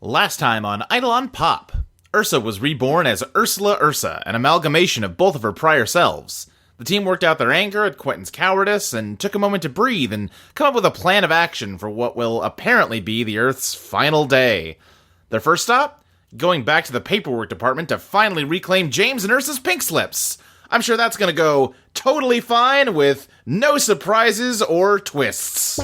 Last time on Eidolon POP, Ursa was reborn as Ursula-Ursa, an amalgamation of both of her prior selves. The team worked out their anger at Quentin's cowardice and took a moment to breathe and come up with a plan of action for what will apparently be the Earth's final day. Their first stop? Going back to the paperwork department to finally reclaim James and Ursa's pink slips. I'm sure that's gonna go totally fine with no surprises or twists.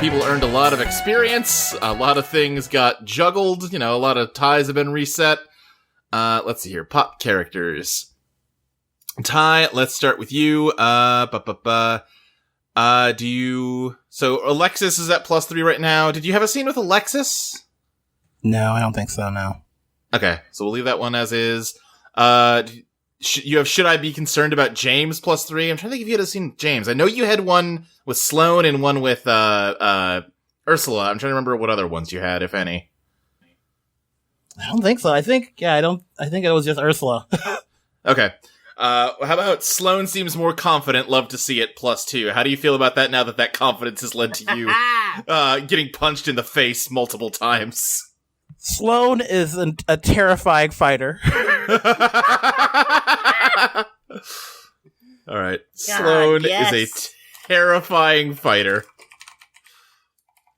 People earned a lot of experience, a lot of things got juggled, a lot of ties have been reset. Let's see here, pop characters. Ty, let's start with you. So Alexis is at +3 right now. Did you have a scene with Alexis? No, I don't think so, no. Okay, so we'll leave that one as is. Should I be concerned about James +3? I'm trying to think if you had a scene with James. I know you had one with Sloane and one with Ursula. I'm trying to remember what other ones you had, if any. I don't think so. I think it was just Ursula. Okay. How about Sloane seems more confident, love to see it, +2. How do you feel about that now that confidence has led to you getting punched in the face multiple times? Sloane is a terrifying fighter. All right. Sloane is a terrifying fighter.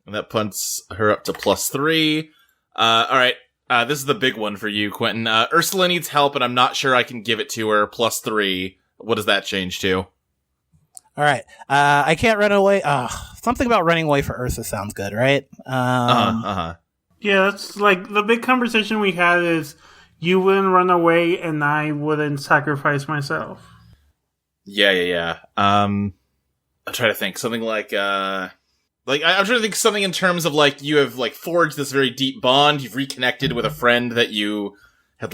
And that punts her up to +3. All right. This is the big one for you, Quentin. Ursula needs help, and I'm not sure I can give it to her. +3. What does that change to? All right. I can't run away. Something about running away for Ursa sounds good, right? Yeah, that's like the big conversation we had is you wouldn't run away and I wouldn't sacrifice myself. Yeah. I'm trying to think something like I'm trying to think something in terms of like you have like forged this very deep bond. You've reconnected with a friend that you had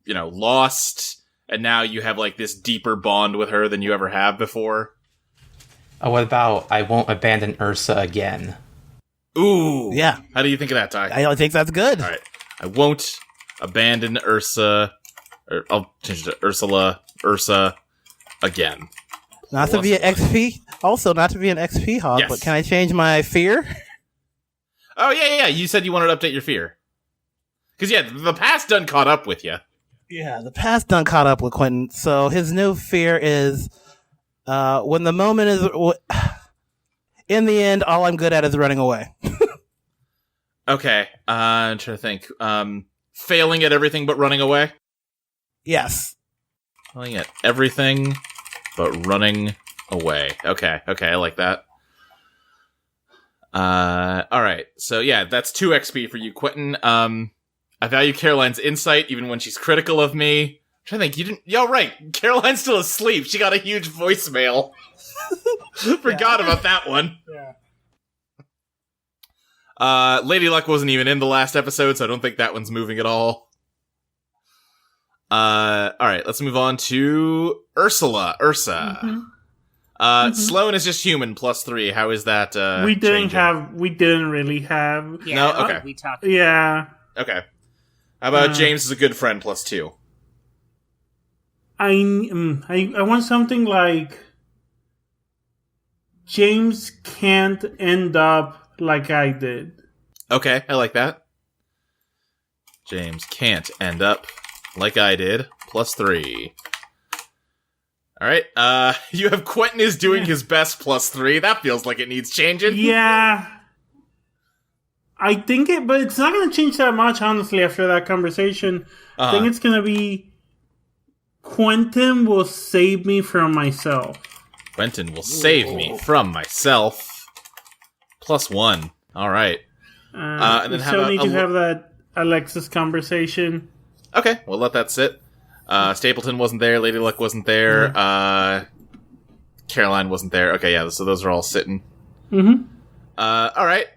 lost, and now you have like this deeper bond with her than you ever have before. Oh, what about I won't abandon Ursa again? Ooh. Yeah. How do you think of that, Ty? I think that's good. All right. I won't abandon Ursa. Or I'll change it to Ursa again. Not to be an XP. Also, not to be an XP hog, yes. But can I change my fear? Oh, yeah. You said you wanted to update your fear. Because, the past done caught up with you. Yeah, the past done caught up with Quentin. So his new fear is when the moment is... in the end, all I'm good at is running away. Okay. I'm trying to think. Failing at everything but running away? Yes. Failing at everything but running away. Okay, I like that. Alright. So, that's 2 XP for you, Quentin. I value Caroline's insight, even when she's critical of me. I'm trying to think, you didn't... Yo, right. Caroline's still asleep. She got a huge voicemail. Forgot about that one. Yeah. Lady Luck wasn't even in the last episode, so I don't think that one's moving at all. Alright, let's move on to Ursa. Mm-hmm. Sloane is just human, +3. How is that, we didn't changing? really have. Yeah, no? Okay. We talked. Yeah. Okay. How about James is a good friend, +2? I want something like James can't end up like I did. Okay, I like that. James can't end up like I did, +3. Alright, you have Quentin is doing his best, +3. That feels like it needs changing. Yeah. I think but it's not going to change that much, honestly, after that conversation. I think it's going to be Quentin will save me from myself. Quentin will save me from myself. +1. All right. And then still need to have that Alexis conversation. Okay, we'll let that sit. Stapleton wasn't there. Lady Luck wasn't there. Caroline wasn't there. Okay, so those are all sitting. Mm-hmm. All right.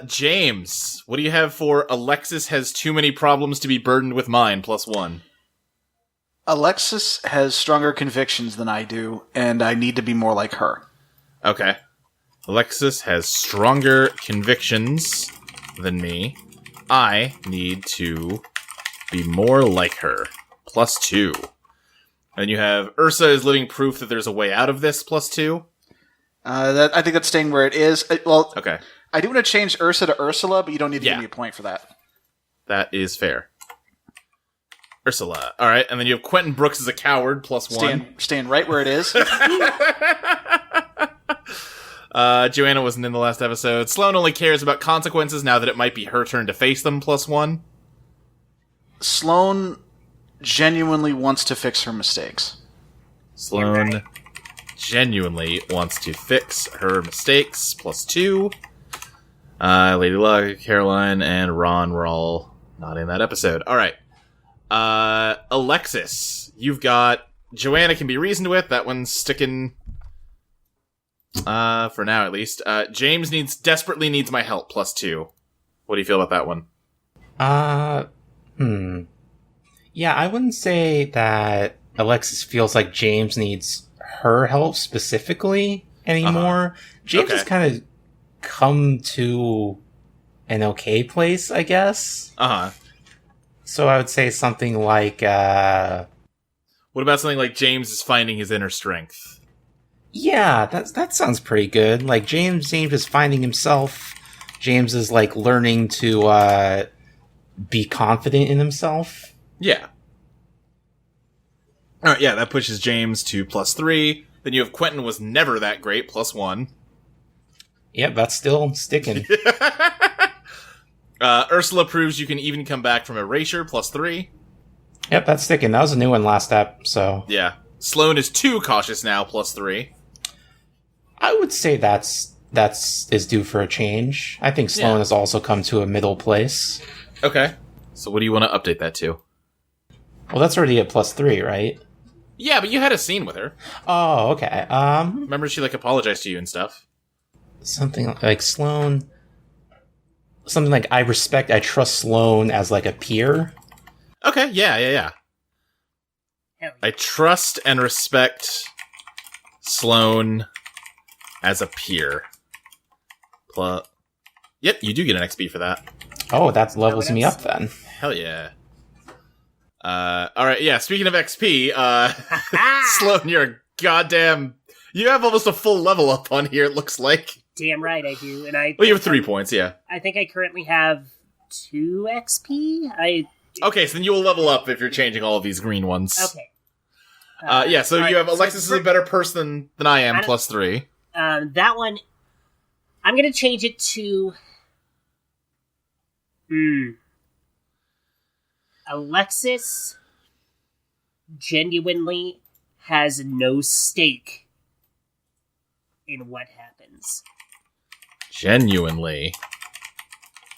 James, what do you have for Alexis has too many problems to be burdened with mine, +1? Alexis has stronger convictions than I do, and I need to be more like her. Okay. Alexis has stronger convictions than me. I need to be more like her. +2. And you have Ursa is living proof that there's a way out of this. +2. I think that's staying where it is. Okay. I do want to change Ursa to Ursula, but you don't need to give me a point for that. That is fair. Ursula. All right, and then you have Quentin Brooks as a coward, +1. Staying right where it is. Joanna wasn't in the last episode. Sloane only cares about consequences now that it might be her turn to face them, +1. Sloane genuinely wants to fix her mistakes. Sloane genuinely wants to fix her mistakes, +2. Lady Luck, Caroline, and Ron were all not in that episode. All right. Alexis, you've got Joanna can be reasoned with. That one's sticking for now, at least. James desperately needs my help, +2. What do you feel about that one? Yeah, I wouldn't say that Alexis feels like James needs her help specifically anymore. James has kind of come to an okay place, I guess. So I would say something like, what about something like James is finding his inner strength? Yeah, that sounds pretty good. Like, James is finding himself. James is, like, learning to, be confident in himself. Yeah. Alright, yeah, that pushes James to +3. Then you have Quentin was never that great, +1. Yep, that's still sticking. Ursula proves you can even come back from erasure, +3. Yep, that's sticking. That was a new one last ep, so... Yeah. Sloane is too cautious now, +3. I would say that's is due for a change. I think Sloane has also come to a middle place. Okay. So what do you want to update that to? Well, that's already at +3, right? Yeah, but you had a scene with her. Oh, okay. Remember she, like, apologized to you and stuff? Something like Sloane... Something like, I trust Sloane as, like, a peer. Okay, yeah. I trust and respect Sloane as a peer. Yep, you do get an XP for that. Oh, that levels me up then. Hell yeah. Alright, yeah, speaking of XP, Sloane, you're a goddamn... You have almost a full level up on here, it looks like. Damn right I do, and Well, you have 3 points, yeah. I think I currently have 2 XP. Okay, so then you will level up if you're changing all of these green ones. Okay. Yeah, so you have Alexis is a better person than I am, +3. That one, I'm gonna change it to... Alexis genuinely has no stake in what happens. Genuinely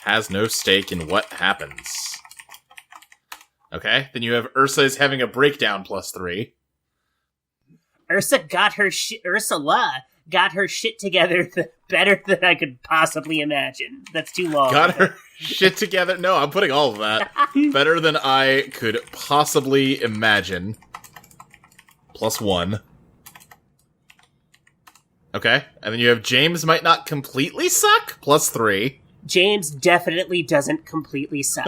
has no stake in what happens. Okay, then you have Ursa is having a breakdown, +3. Ursula got her shit together better than I could possibly imagine. That's too long. Got her shit together? No, I'm putting all of that. Better than I could possibly imagine. +1. Okay, and then you have James might not completely suck, +3. James definitely doesn't completely suck.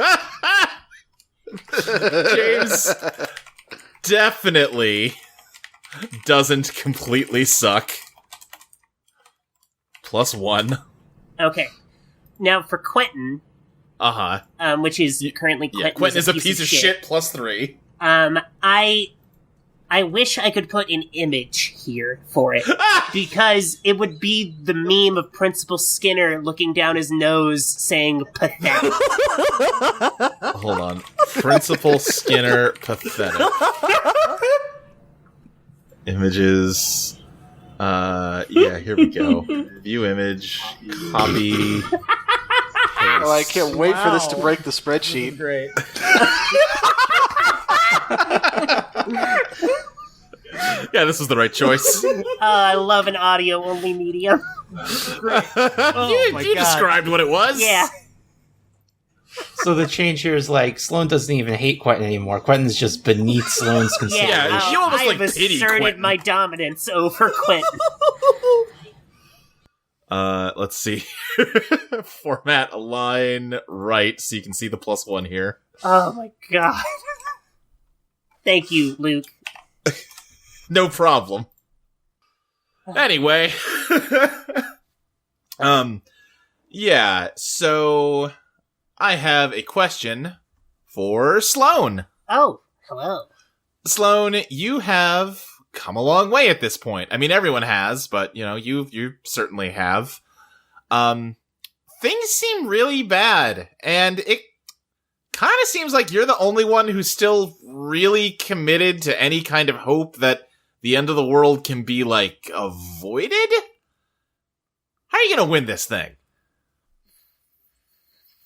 James definitely doesn't completely suck. +1. Okay. Now for Quentin, which is currently Quentin. Yeah, Quentin is a piece of shit, +3. I wish I could put an image here for it, because it would be the meme of Principal Skinner looking down his nose saying pathetic. Hold on. Principal Skinner, pathetic. Images. Yeah, here we go. View image, copy, paste. Oh, I can't wait for this to break the spreadsheet. Great. Yeah, this was the right choice. I love an audio-only medium. You described what it was. Yeah. So the change here is like, Sloane doesn't even hate Quentin anymore. Quentin's just beneath Sloane's consideration. Yeah, you almost, I've like, pity asserted Quentin. my dominance over Quentin. let's see. Format align right so you can see the +1 here. Oh my god. Thank you, Luke. No problem. Anyway. Yeah, so I have a question for Sloane. Oh, hello. Sloane, you have come a long way at this point. I mean, everyone has, but, you certainly have. Things seem really bad, and it kind of seems like you're the only one who's still really committed to any kind of hope that the end of the world can be, avoided? How are you gonna win this thing?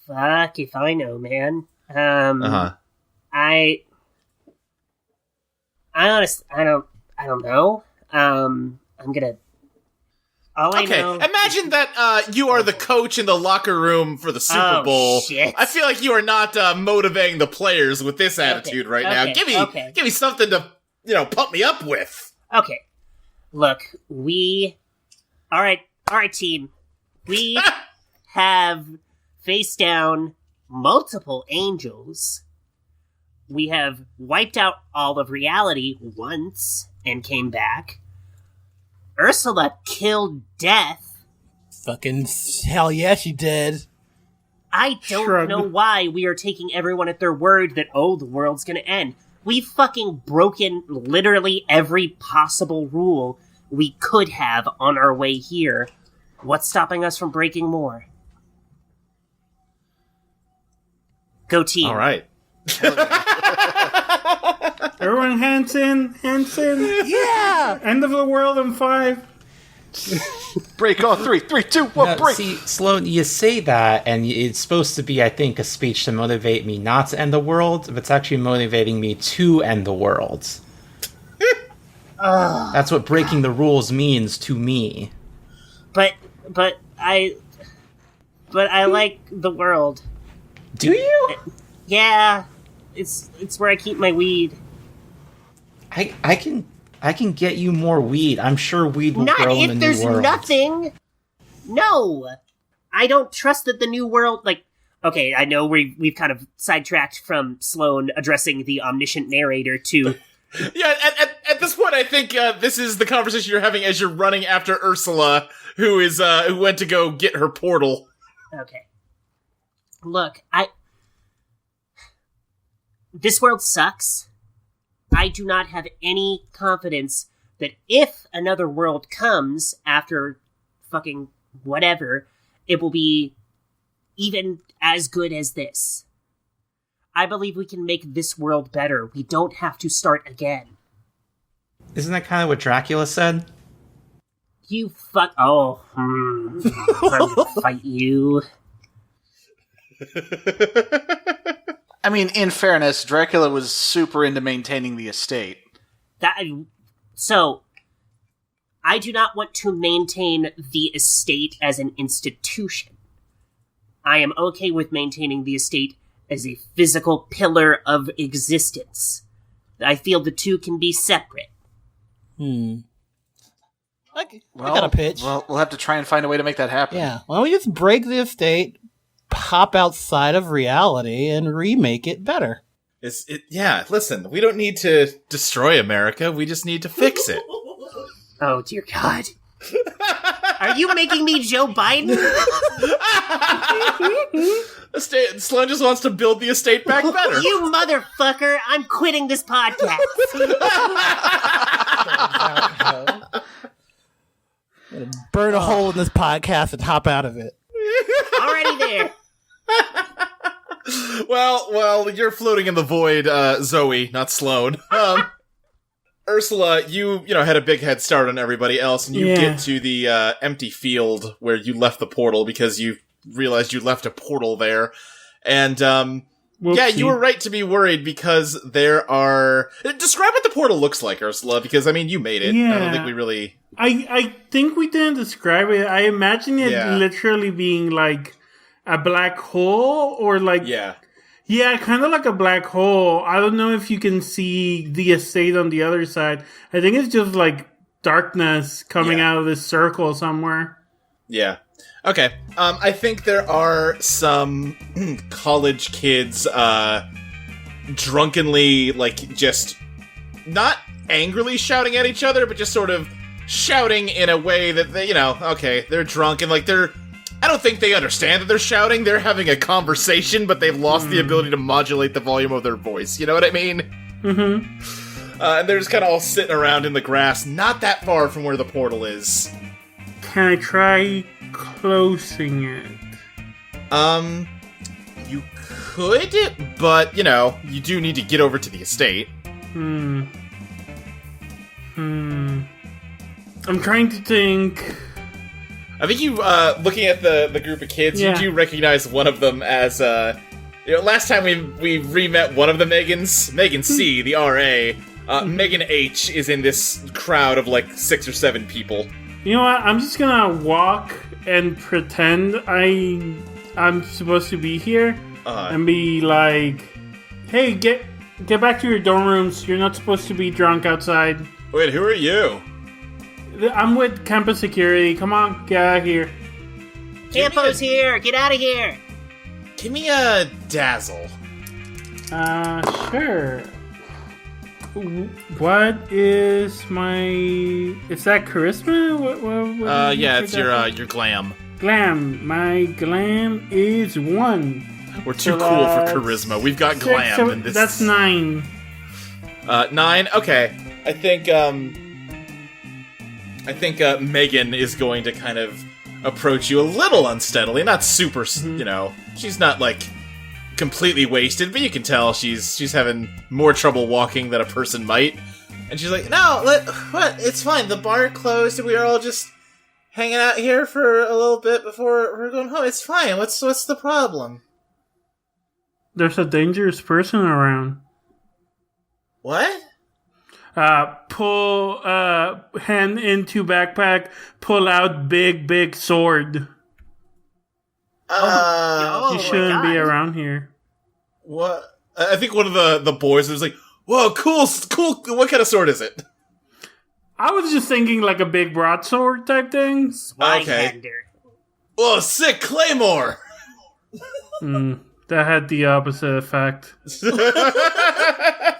Fuck if I know, man. I honestly, I don't know. I'm gonna. I know. Imagine that you are the coach in the locker room for the Super Bowl. Shit. I feel like you are not motivating the players with this attitude right now. Give me something to pump me up with. Okay, look, all right, team. We have faced down multiple angels. We have wiped out all of reality once and came back. Ursula killed death. Fucking hell yeah, she did. I don't know why we are taking everyone at their word that, the world's gonna end. We've fucking broken literally every possible rule we could have on our way here. What's stopping us from breaking more? Go team. All right. Everyone, Hanson. Yeah! End of the world in 5. Break on 3, 3, 2, 1, Now, break! see, Sloane, you say that, and it's supposed to be, I think, a speech to motivate me not to end the world, but it's actually motivating me to end the world. That's what breaking the rules means to me. But I like the world. Do you? Yeah, it's where I keep my weed. I can get you more weed. I'm sure weed will Not grow in if the new there's world. nothing. No, I don't trust that the new world. Okay, I know we've kind of sidetracked from Sloane addressing the omniscient narrator to. Yeah, at this point, I think this is the conversation you're having as you're running after Ursula, who went to go get her portal. Okay. Look, this world sucks. I do not have any confidence that if another world comes after fucking whatever, it will be even as good as this. I believe we can make this world better. We don't have to start again. Isn't that kind of what Dracula said? You fuck. Oh, I'm gonna fight you. I mean, in fairness, Dracula was super into maintaining the estate. So, I do not want to maintain the estate as an institution. I am okay with maintaining the estate as a physical pillar of existence. I feel the two can be separate. I got a pitch. Well, we'll have to try and find a way to make that happen. Yeah. Why don't we just break the estate, pop outside of reality, and remake it better? Yeah, listen, we don't need to destroy America, we just need to fix it. Oh, dear God. Are you making me Joe Biden? Sloane just wants to build the estate back better. You motherfucker! I'm quitting this podcast. Burn a hole in this podcast and hop out of it. Already there. Well, you're floating in the void, Zoe, not Sloane. Ursula, you had a big head start on everybody else, and you get to the empty field where you left the portal because you realized you left a portal there. And, you were right to be worried because there are... Describe what the portal looks like, Ursula, because, you made it. Yeah. I don't think we really... I think we didn't describe it. I imagine it literally being like a black hole or like... Yeah, kind of like a black hole. I don't know if you can see the estate on the other side. I think it's just like darkness coming out of this circle somewhere. Yeah. Okay. I think there are some college kids drunkenly, like, just not angrily shouting at each other, but just sort of shouting in a way that they, okay, they're drunk and like I don't think they understand that they're shouting. They're having a conversation, but they've lost the ability to modulate the volume of their voice. You know what I mean? Mm-hmm. And they're just kind of all sitting around in the grass, not that far from where the portal is. Can I try closing it? You could, but, you do need to get over to the estate. I'm trying to think. I think you, looking at the group of kids, you do recognize one of them as, last time we re-met one of the Megans, Megan C, the RA, Megan H is in this crowd of, like, 6 or 7 people. You know what, I'm just gonna walk and pretend I'm supposed to be here, and be like, hey, get back to your dorm rooms, you're not supposed to be drunk outside. Wait, who are you? I'm with campus security. Come on, get out of here. Campo's here. Get out of here. Give me a dazzle. Sure. What is my... Is that charisma? What yeah, it's your glam. Glam. My glam is 1. We're too cool for charisma. We've got glam in this. That's 9. 9? Okay. I think Megan is going to kind of approach you a little unsteadily. Not super, she's not, like, completely wasted, but you can tell she's having more trouble walking than a person might. And she's like, no, what? It's fine. The bar closed and we were all just hanging out here for a little bit before we're going home. It's fine. What's the problem? There's a dangerous person around. What? Pull, hand into backpack, pull out big sword. You shouldn't be around here. What? I think one of the boys was like, whoa, cool, what kind of sword is it? I was just thinking like a big broadsword type thing. Swine-hander. Whoa, sick, Claymore! That had the opposite effect.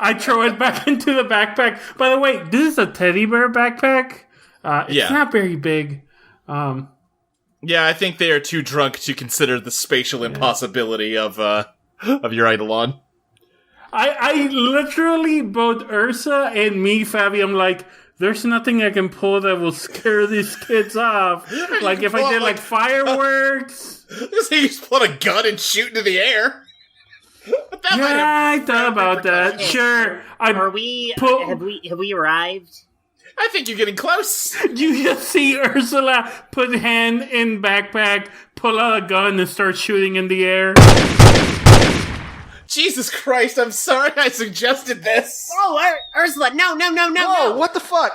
I throw it back into the backpack. By the way, this is a teddy bear backpack. It's not very big. Yeah, I think they are too drunk to consider the spatial impossibility of your Eidolon. I literally, both Ursa and me, Fabby, I'm like, there's nothing I can pull that will scare these kids off. Like if I did like fireworks. So you just pull a gun and shoot into the air. I thought about that. Sure. Have we arrived? I think you're getting close. You just see Ursula put hand in backpack, pull out a gun, and start shooting in the air. Jesus Christ, I'm sorry I suggested this. Oh, Ursula, no. Whoa, what the fuck?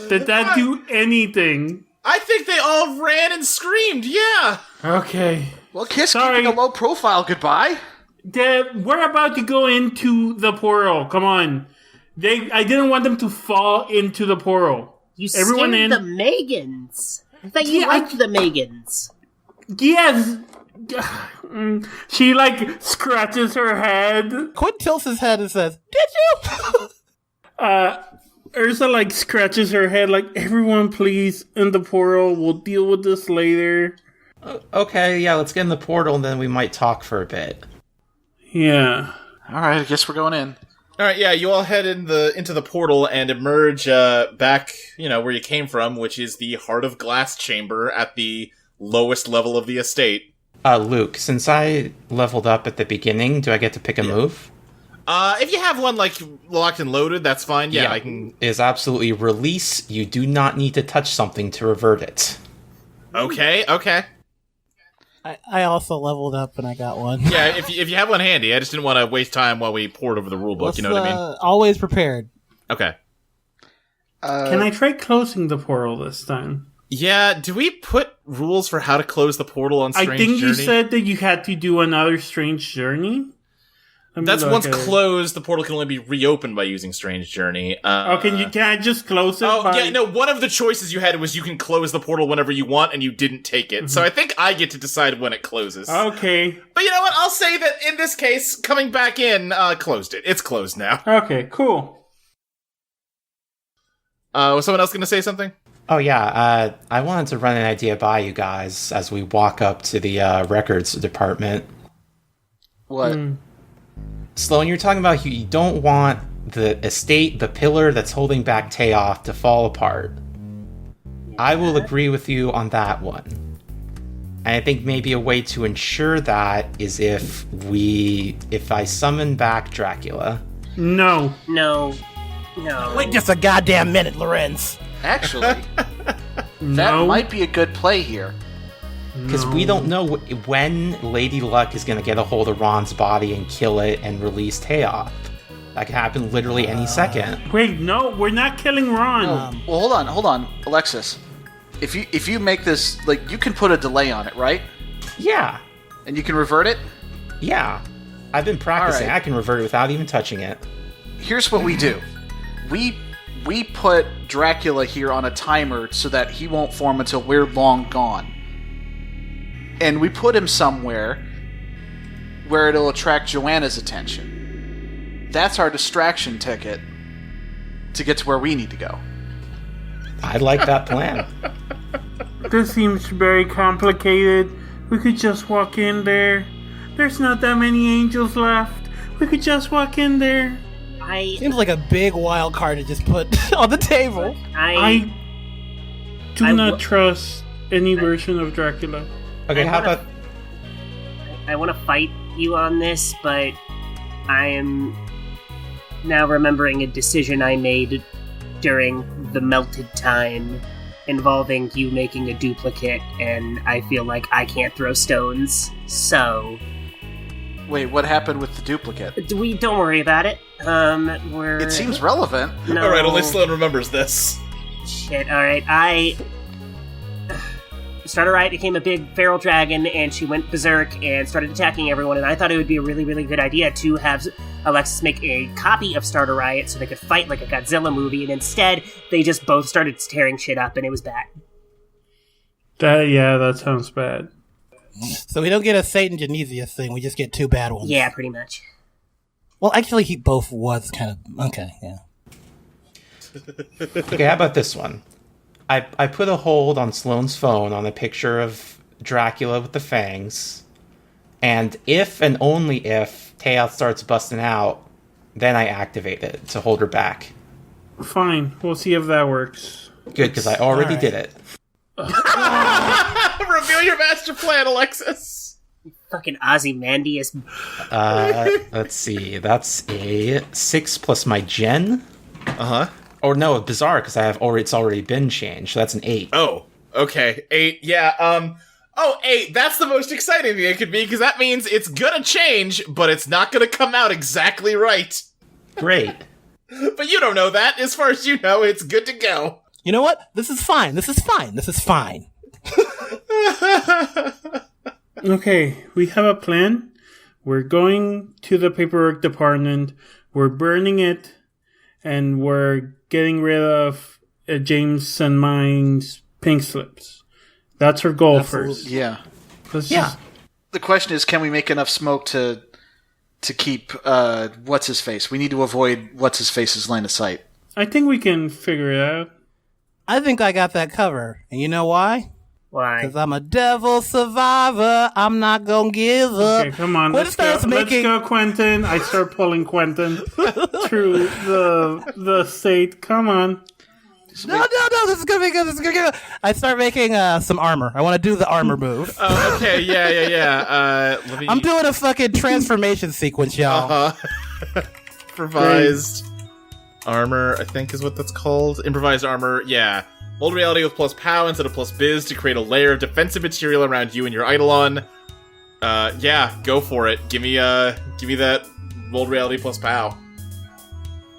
Did that do anything? I think they all ran and screamed, yeah. Okay. Well, Kiss keeping a low profile goodbye. We're about to go into the portal. Come on. I didn't want them to fall into the portal. You scared the Megans. I thought you liked the Megans. Yes. She, like, scratches her head. Quentin tilts his head and says, did you? Ursa, like, scratches her head, like, everyone please, in the portal, we'll deal with this later. Okay, yeah, let's get in the portal and then we might talk for a bit. Yeah. Alright, I guess we're going in. Alright, yeah, you all head into the portal and emerge back, where you came from, which is the Heart of Glass chamber at the lowest level of the estate. Luke, since I leveled up at the beginning, do I get to pick a move? If you have one, like, locked and loaded, that's fine. Yeah, I can... Is absolutely release. You do not need to touch something to revert it. Okay. I also leveled up and I got one. Yeah, if you have one handy, I just didn't want to waste time while we poured over the rulebook, you know what I mean? Always prepared. Okay. Can I try closing the portal this time? Yeah, do we put rules for how to close the portal on Strange Journey? I think you said that you had to do another Strange Journey. That's once closed, the portal can only be reopened by using Strange Journey. Can I just close it? One of the choices you had was you can close the portal whenever you want, and you didn't take it. Mm-hmm. So I think I get to decide when it closes. Okay. But you know what? I'll say that in this case, coming back in, closed it. It's closed now. Okay, cool. Was someone else going to say something? Oh, yeah. I wanted to run an idea by you guys as we walk up to the records department. What? Sloane, you're talking about you don't want the estate, the pillar that's holding back Teoff to fall apart. Yeah. I will agree with you on that one. And I think maybe a way to ensure that is if I summon back Dracula. No. Wait just a goddamn minute, Lorenz. Actually, that might be a good play here. Because we don't know when Lady Luck is going to get a hold of Ron's body and kill it and release Teoff. That could happen literally any second. Wait, no, we're not killing Ron. Well, hold on, Alexis. If you make this, like, you can put a delay on it, right? Yeah. And you can revert it? Yeah. I've been practicing. Right. I can revert it without even touching it. Here's what we do. We put Dracula here on a timer so that he won't form until we're long gone. And we put him somewhere where it'll attract Joanna's attention. That's our distraction ticket to get to where we need to go. I like that plan. This seems very complicated. We could just walk in there. There's not that many angels left. We could just walk in there. Seems like a big wild card to just put on the table. I do not trust any version of Dracula. Okay, I want to fight you on this, but I am now remembering a decision I made during the melted time involving you making a duplicate, and I feel like I can't throw stones, so... Wait, what happened with the duplicate? Don't worry about it. It seems relevant. No. Alright, only Sloane remembers this. Shit, alright, Started Riot became a big feral dragon, and she went berserk and started attacking everyone, and I thought it would be a really, really good idea to have Alexis make a copy of Starter Riot so they could fight like a Godzilla movie, and instead, they just both started tearing shit up, and it was bad. That sounds bad. So we don't get a Satan Genesius thing, we just get two bad ones. Yeah, pretty much. Well, actually, he both was kind of... Okay, yeah. Okay, how about this one? I put a hold on Sloane's phone on a picture of Dracula with the fangs, and if and only if Teoff starts busting out, then I activate it to hold her back. Fine, we'll see if that works. Good, because I already did it. Reveal your master plan, Alexis! You fucking Ozymandias. Let's see, that's a 6 plus my gen. Uh-huh. Or no, bizarre, because it's already been changed, so that's an 8. Oh, okay. 8, yeah, 8, that's the most exciting thing it could be, because that means it's gonna change, but it's not gonna come out exactly right. Great. But you don't know that. As far as you know, it's good to go. You know what? This is fine. Okay, we have a plan. We're going to the paperwork department. We're burning it. And we're getting rid of James and mine's pink slips. That's our goal first. Yeah. Just... The question is, can we make enough smoke to keep what's-his-face? We need to avoid what's-his-face's line of sight. I think we can figure it out. I think I got that cover. And you know why? Why? Because I'm a devil survivor. I'm not gonna give up. Okay, come on. Let's go, Quentin. I start pulling Quentin through the state. Come on. No. This is gonna be good. I start making some armor. I want to do the armor move. Oh, okay. Yeah. I'm doing a fucking transformation sequence, y'all. Improvised armor, I think is what that's called. Improvised armor, yeah. Mold reality with plus POW instead of plus biz to create a layer of defensive material around you and your Eidolon. Yeah, go for it. Give me that mold reality plus POW.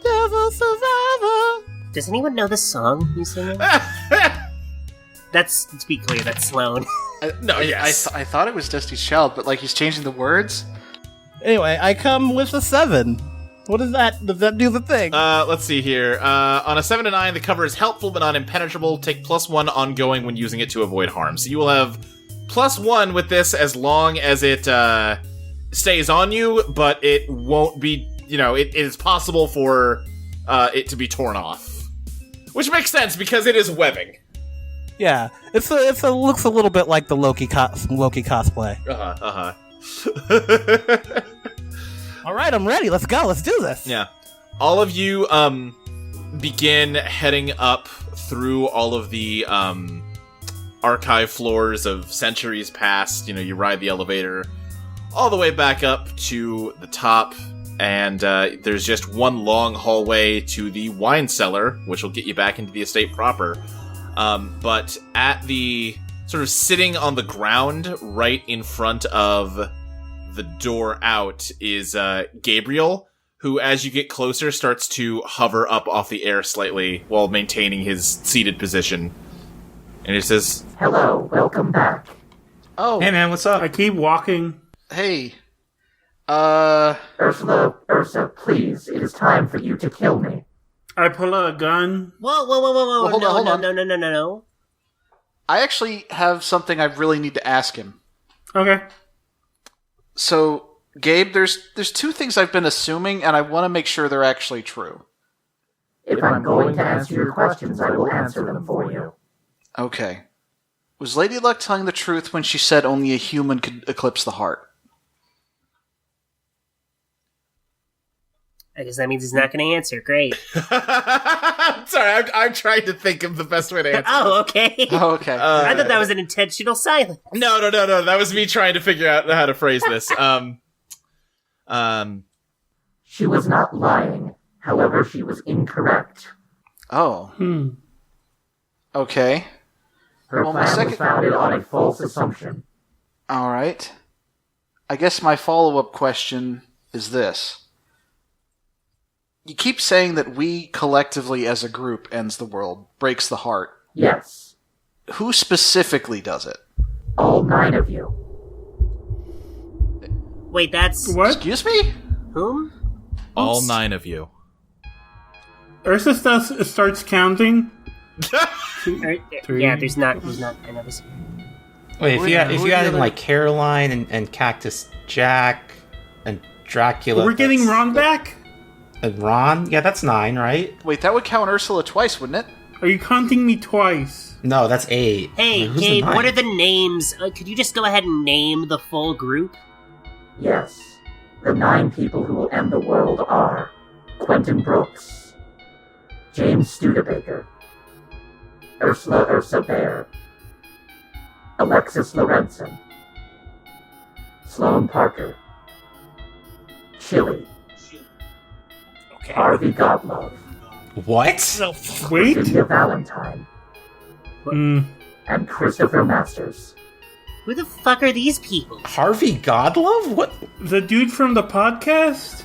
Devil survivor. Does anyone know the song you singing? That's, to be clear, that's Sloane. I thought it was Dusty's Child, but like he's changing the words. Anyway, I come with a 7. What is that? Does that do the thing? Let's see here. On a 7 to 9, the cover is helpful but not impenetrable. Take +1 ongoing when using it to avoid harm. So you will have +1 with this as long as it stays on you, but it won't be, it is possible for it to be torn off. Which makes sense, because it is webbing. Yeah, it looks a little bit like the Loki cosplay. All right, I'm ready. Let's go. Let's do this. Yeah. All of you begin heading up through all of the archive floors of centuries past. You ride the elevator all the way back up to the top, and there's just one long hallway to the wine cellar, which will get you back into the estate proper. But at the sort of sitting on the ground right in front of the door out is Gabriel, who, as you get closer, starts to hover up off the air slightly while maintaining his seated position. And he says, "Hello, welcome back." Oh, Hey man, what's up? I keep walking. hey. Ursula-Ursa, please, it is time for you to kill me. I pull out a gun. Whoa! Well, hold on. No. I actually have something I really need to ask him. Okay. So, Gabe, there's two things I've been assuming, and I want to make sure they're actually true. If I'm going to answer your questions, I will answer them for you. Okay. Was Lady Luck telling the truth when she said only a human could eclipse the heart? I guess that means he's not going to answer. Great. Sorry, I'm trying to think of the best way to answer. Oh, okay. Oh, okay. I thought that was an intentional silence. No. That was me trying to figure out how to phrase this. She was not lying. However, she was incorrect. Oh. Okay. Her Well, my plan second- was founded on a false assumption. All right. I guess my follow-up question is this. You keep saying that we collectively as a group ends the world, breaks the heart. Yes, Who specifically does it? all 9 of you. Wait, that's... What? Excuse me? Whom? All 9 of you. Ursa starts counting. Yeah, there's not. I never see. Wait, if you Who are the added other- like Caroline and Cactus Jack and Dracula, We're getting that's- Ron back? And Ron? Yeah, that's 9, right? Wait, that would count Ursula twice, wouldn't it? Are you counting me twice? No, that's 8. Hey, Who's the Gabe, what 9? are the names? Could you just go ahead and name the full group? Yes, the 9 people who will end the world are Quentin Brooks, James Studebaker, Ursula-Ursa Bear, Alexis Lorentzen, Sloane Parker, Chili, Harvey Godlove, What? Wait. Cynthia Valentine, and Christopher Masters. Who the fuck are these people? Harvey Godlove? What? The dude from the podcast?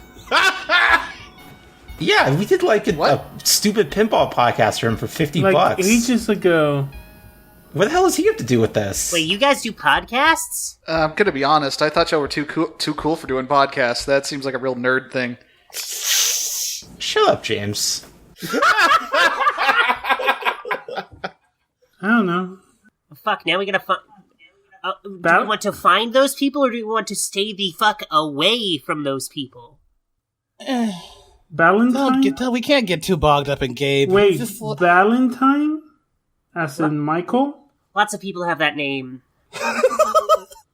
Yeah, we did like a stupid pinball podcast for him for $50. Like ages ago. What the hell does he have to do with this? Wait, you guys do podcasts? I'm gonna be honest. I thought y'all were too cool for doing podcasts. That seems like a real nerd thing. Shut up, James. I don't know. Fuck, now we gotta find... do That- we want to find those people, or do we want to stay the fuck away from those people? Valentine? We can't get too bogged up in Gabe. Wait, Just- Valentine? As in Michael? Lots of people have that name.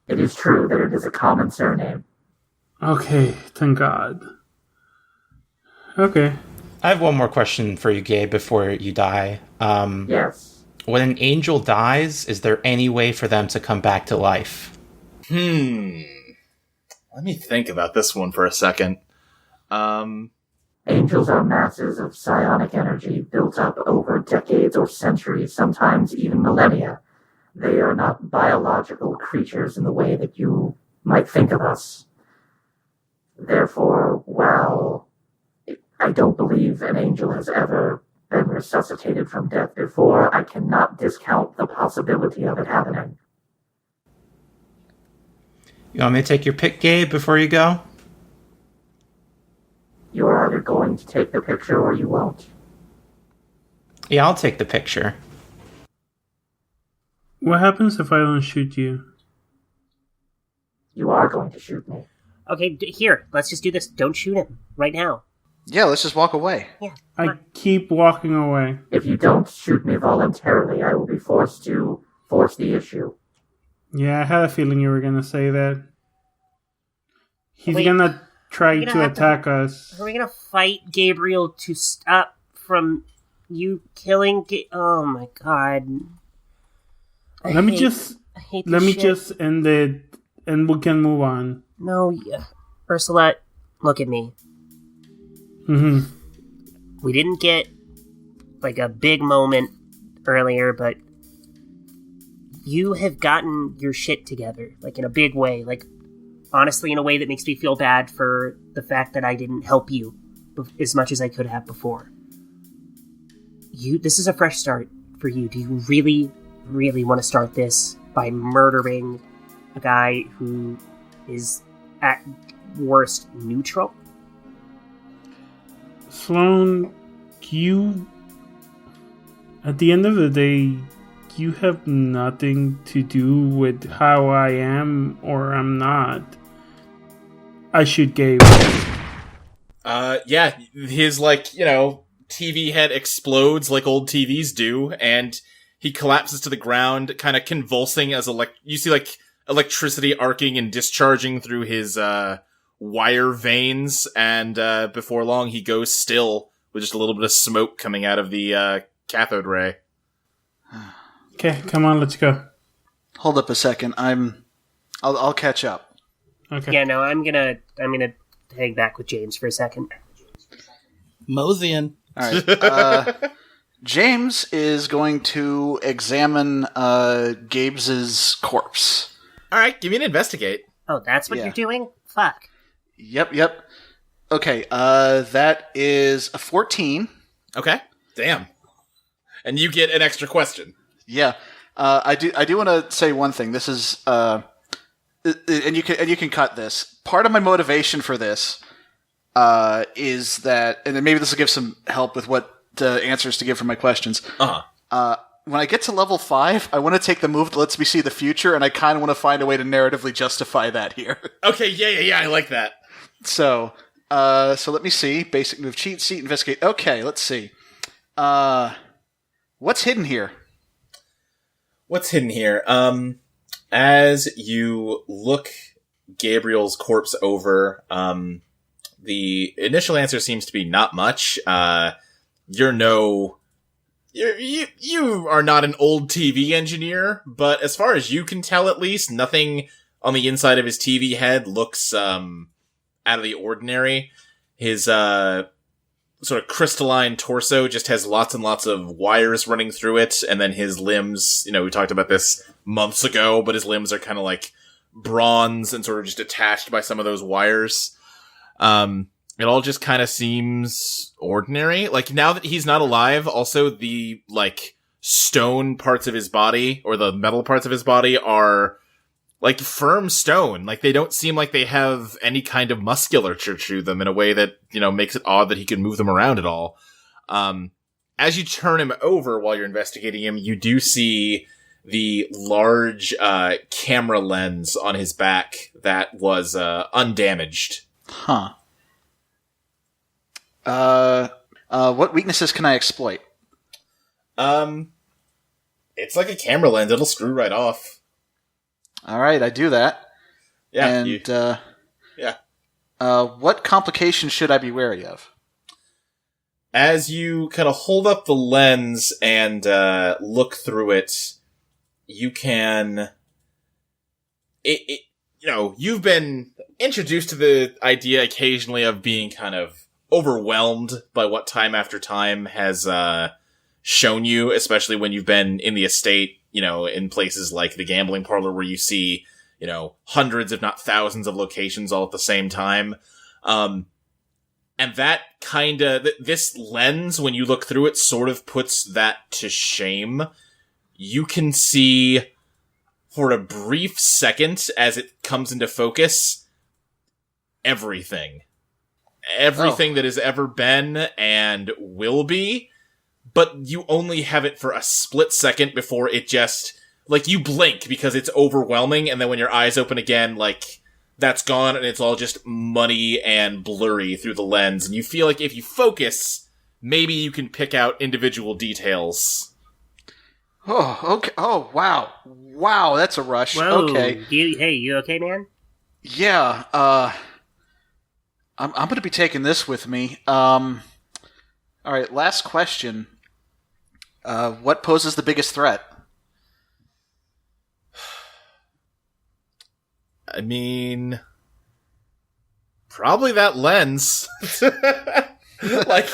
It is true that it is a common surname. Okay, thank God. Okay. I have one more question for you, Gabe, before you die. Yes. When an angel dies, is there any way for them to come back to life? Let me think about this one for a second. Angels are masses of psionic energy built up over decades or centuries, sometimes even millennia. They are not biological creatures in the way that you might think of us. Therefore, while I don't believe an angel has ever been resuscitated from death before, I cannot discount the possibility of it happening. You want me to take your pick, Gabe, before you go? going to take the picture or you won't. Yeah, I'll take the picture. What happens if I don't shoot you? You are going to shoot me. Okay, here, let's just do this. Don't shoot him right now. Yeah, let's just walk away. Yeah. I keep walking away. If you don't shoot me voluntarily, I will be forced to force the issue. Yeah, I had a feeling you were going to say that. He's Wait, going to try to attack us. Are we going to fight Gabriel to stop from you killing Oh my god. Let me just end it, and we can move on. No, Ursula, look at me. Mm-hmm. We didn't get, like, a big moment earlier, but you have gotten your shit together, like, in a big way. Like, honestly, in a way that makes me feel bad for the fact that I didn't help you as much as I could have before. This is a fresh start for you. Do you really, really want to start this by murdering a guy who is, at worst, neutral? Sloane, at the end of the day, you have nothing to do with how I am or am not. I shoot Gabe. Yeah, his, TV head explodes like old TVs do, and he collapses to the ground, kind of convulsing as you see, electricity arcing and discharging through his, wire veins, and, before long he goes still, with just a little bit of smoke coming out of the, cathode ray. Okay, come on, let's go. Hold up a second. I'll catch up. Okay. Yeah, no, I'm gonna hang back with James for a second. Moseying. All right. James is going to examine Gabe's corpse. All right, give me an investigate. Oh, that's what Yeah. you're doing? Fuck. Yep. Okay, that is a 14. Okay, damn. And you get an extra question. Yeah. I do want to say one thing. This is and you can cut this. Part of my motivation for this is that, and then maybe this will give some help with what answers to give for my questions. When I get to level 5, I want to take the move that lets me see the future, and I kind of want to find a way to narratively justify that here. Okay, yeah, I like that. So let me see. Basic move, cheat sheet, investigate. Okay, let's see. What's hidden here? What's hidden here? As you look Gabriel's corpse over, the initial answer seems to be not much. You are not an old TV engineer, but as far as you can tell, at least, nothing on the inside of his TV head looks, out of the ordinary. His, sort of crystalline torso just has lots and lots of wires running through it, and then his limbs, we talked about this months ago, but his limbs are kind of like bronze and sort of just attached by some of those wires. It all just kind of seems ordinary. Like, now that he's not alive, also the, stone parts of his body, or the metal parts of his body, are, firm stone. Like, they don't seem like they have any kind of musculature to them in a way that, makes it odd that he could move them around at all. As you turn him over while you're investigating him, you do see the large, camera lens on his back that was, undamaged. Huh. What weaknesses can I exploit? It's like a camera lens. It'll screw right off. All right, I do that. Yeah. And, yeah. What complications should I be wary of? As you kind of hold up the lens and, look through it, you can... you've been introduced to the idea occasionally of being kind of overwhelmed by what time after time has shown you, especially when you've been in the estate, in places like the gambling parlor where you see, hundreds if not thousands of locations all at the same time. And that kind of, this lens, when you look through it, sort of puts that to shame. You can see, for a brief second, as it comes into focus, everything. everything that has ever been and will be, but you only have it for a split second before it just, like, you blink because it's overwhelming, and then when your eyes open again, like, that's gone, and it's all just muddy and blurry through the lens, and you feel like if you focus, maybe you can pick out individual details. Oh, okay. Oh, wow. Wow, that's a rush. Whoa. Okay. You okay, man? Yeah, I'm going to be taking this with me. All right, last question. What poses the biggest threat? I mean, probably that lens. like,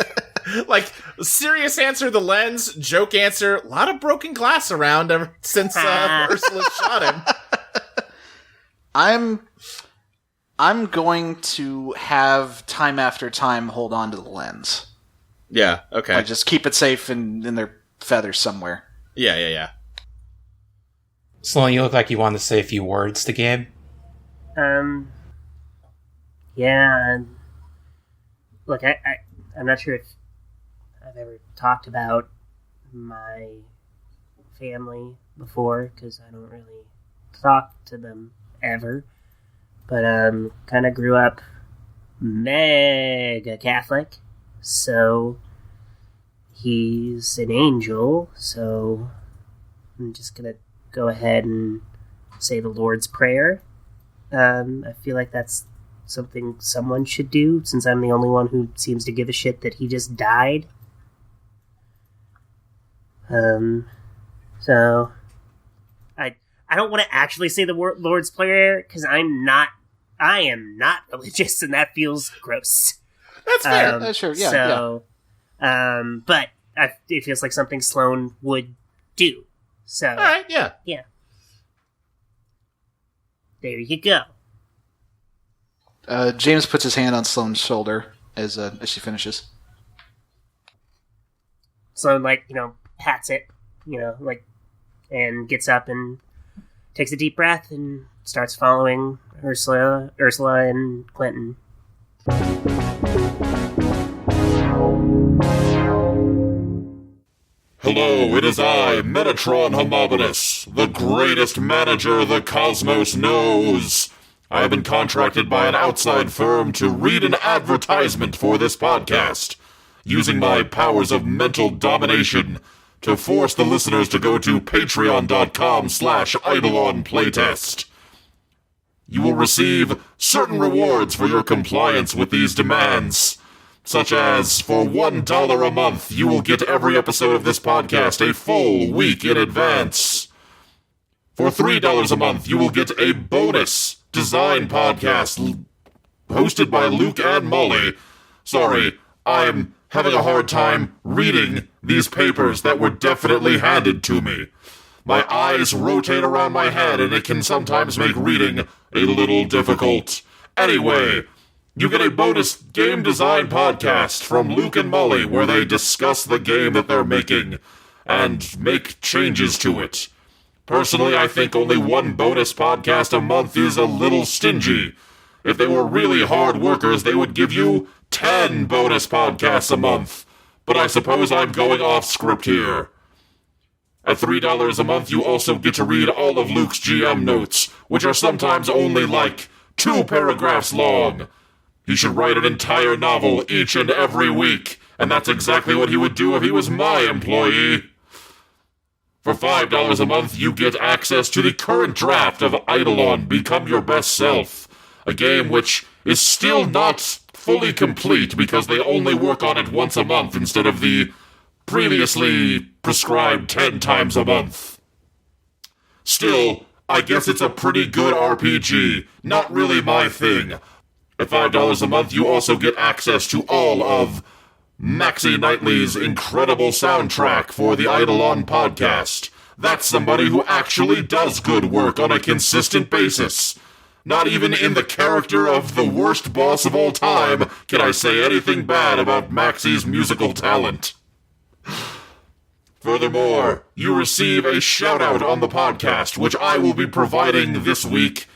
serious answer, the lens. Joke answer, a lot of broken glass around ever since Ursula shot him. I'm going to have time after time hold on to the lens. Yeah, okay. Like, just keep it safe in their feathers somewhere. Yeah. Sloane, you look like you want to say a few words to Gabe. Yeah. Look, I'm not sure if I've ever talked about my family before, because I don't really talk to them ever. But, kind of grew up mega Catholic, so he's an angel, so I'm just gonna go ahead and say the Lord's Prayer. I feel like that's something someone should do, since I'm the only one who seems to give a shit that he just died. So I don't want to actually say the Lord's Prayer, because I am not religious, and that feels gross. That's fair. Sure, yeah. So, but it feels like something Sloane would do. So, All right, yeah. There you go. James puts his hand on Sloane's shoulder as she finishes. Sloane, pats it, and gets up and takes a deep breath and starts following Ursula and Quentin. Hello, it is I, Metatron Homogeneous, the greatest manager the cosmos knows. I have been contracted by an outside firm to read an advertisement for this podcast, using my powers of mental domination to force the listeners to go to patreon.com/Eidolon playtest. You will receive certain rewards for your compliance with these demands, such as, for $1 a month, you will get every episode of this podcast a full week in advance. For $3 a month, you will get a bonus design podcast hosted by Luke and Molly. Sorry, I'm having a hard time reading these papers that were definitely handed to me. My eyes rotate around my head, and it can sometimes make reading a little difficult. Anyway, you get a bonus game design podcast from Luke and Molly where they discuss the game that they're making and make changes to it. Personally, I think only one bonus podcast a month is a little stingy. If they were really hard workers, they would give you 10 bonus podcasts a month. But I suppose I'm going off script here. At $3 a month, you also get to read all of Luke's GM notes, which are sometimes only like 2 paragraphs long. He should write an entire novel each and every week, and that's exactly what he would do if he was my employee. For $5 a month, you get access to the current draft of Eidolon Become Your Best Self, a game which is still not fully complete because they only work on it once a month instead of the previously prescribed 10 times a month. Still, I guess it's a pretty good RPG, not really my thing. At $5 a month, you also get access to all of Maxie Knightley's incredible soundtrack for the Eidolon podcast. That's somebody who actually does good work on a consistent basis. Not even in the character of the worst boss of all time can I say anything bad about Maxie's musical talent. Furthermore, you receive a shout-out on the podcast, which I will be providing this week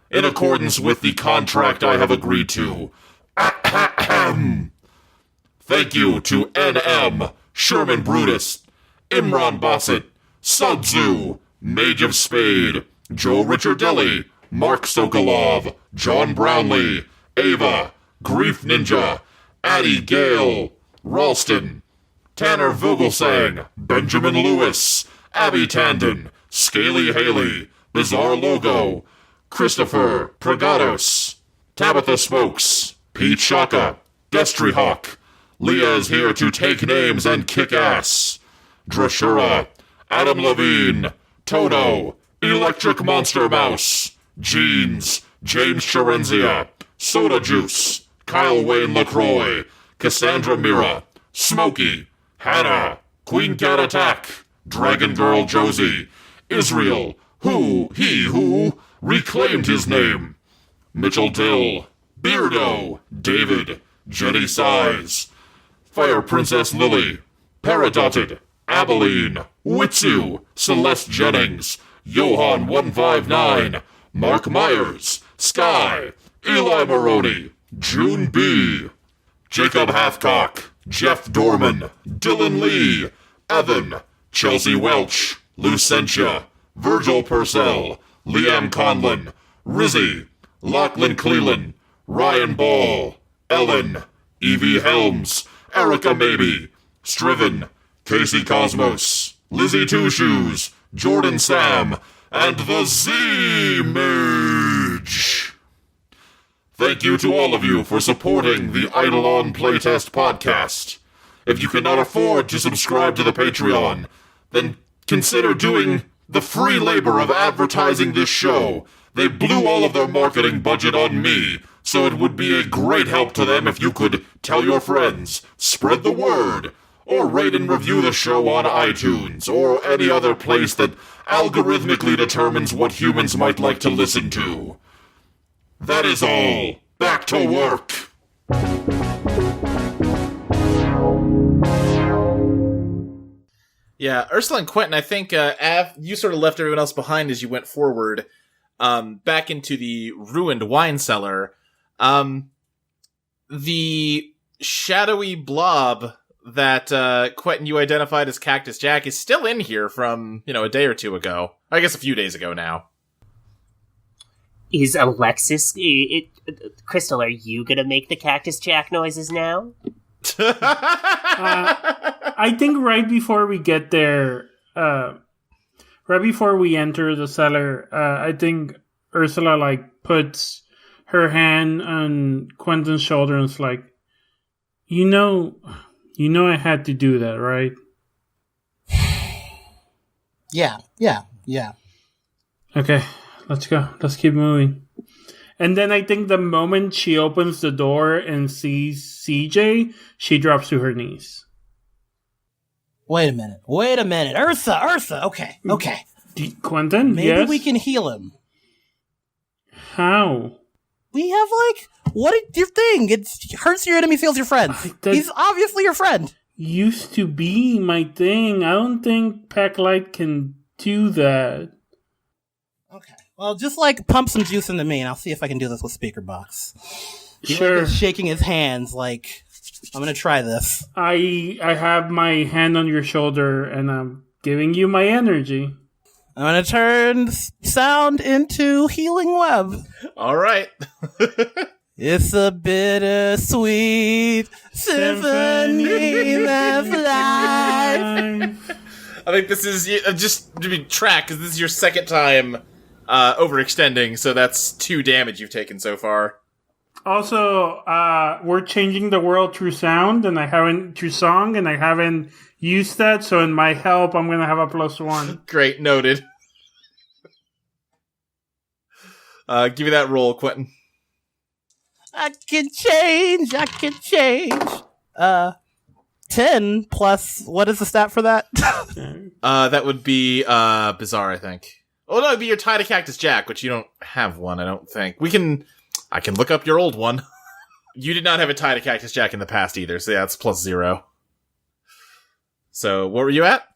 in accordance with the contract I have agreed to. Thank you to NM, Sherman Brutus, Imran Bassett, Subzu, Mage of Spade, Joe Ricciardelli, Mark Sokolov, John Brownlee, Ava, Grief Ninja, Addie Gale, Ralston, Tanner Vogelsang, Benjamin Lewis, Abby Tandon, Scaly Haley, Bizarre Logo, Christopher Pragados, Tabitha Smokes, Pete Shaka, Destry Hawk, Leah is here to take names and kick ass, Drashura, Adam Levine, Toto, Electric Monster Mouse, Jeans, James Sharenzia, Soda Juice, Kyle Wayne LaCroix, Cassandra Mira, Smokey, Hannah, Queen Cat Attack, Dragon Girl Josie, Israel, who reclaimed his name, Mitchell Dill, Beardo, David, Jenny Size, Fire Princess Lily, Paradotted, Abilene, Witsu, Celeste Jennings, Johan 159, Mark Myers, Sky, Eli Maroney, June B, Jacob Hathcock, Jeff Dorman, Dylan Lee, Evan, Chelsea Welch, Lucentia, Virgil Purcell, Liam Conlon, Rizzy, Lachlan Cleland, Ryan Ball, Ellen, Evie Helms, Erica Maybe, Striven, Casey Cosmos, Lizzie Two Shoes, Jordan Sam, and the Z-Mage. Thank you to all of you for supporting the Eidolon Playtest podcast. If you cannot afford to subscribe to the Patreon, then consider doing the free labor of advertising this show. They blew all of their marketing budget on me, so it would be a great help to them if you could tell your friends, spread the word, or rate and review the show on iTunes, or any other place that algorithmically determines what humans might like to listen to. That is all. Back to work. Yeah, Ursula and Quentin, I think you sort of left everyone else behind as you went forward, back into the ruined wine cellar. The shadowy blob that Quentin you identified as Cactus Jack is still in here from, a day or two ago. I guess a few days ago now. Is Alexis... Crystal, are you gonna make the Cactus Jack noises now? I think right before we get there, right before we enter the cellar, I think Ursula, puts her hand on Quentin's shoulder and is like, you know I had to do that, right? Yeah. Okay, let's go. Let's keep moving. And then I think the moment she opens the door and sees CJ, she drops to her knees. Wait a minute. Ursa. Okay. Quentin, Maybe yes? we can heal him. How? We have, what is your thing? It's hurts your enemy, feels your friend. He's obviously your friend. Used to be my thing. I don't think Packlight can do that. Okay. Well, just, pump some juice into me, and I'll see if I can do this with Speaker Box. Sure. He's shaking his hands I'm gonna try this. I have my hand on your shoulder, and I'm giving you my energy. I'm gonna turn sound into healing web. All right. It's a bittersweet symphony of life. I think this is, just to be tracked, because this is your second time overextending, so that's 2 damage you've taken so far. Also, we're changing the world through sound, and through song, and I haven't used that, so in my help, I'm gonna have a +1. Great, noted. Give me that roll, Quentin. I can change. 10 plus, what is the stat for that? That would be, Bizarre, I think. Oh, no, it'd be your tie to Cactus Jack, which you don't have one, I don't think. I can look up your old one. You did not have a tie to Cactus Jack in the past either, so yeah, it's +0. So, what were you at?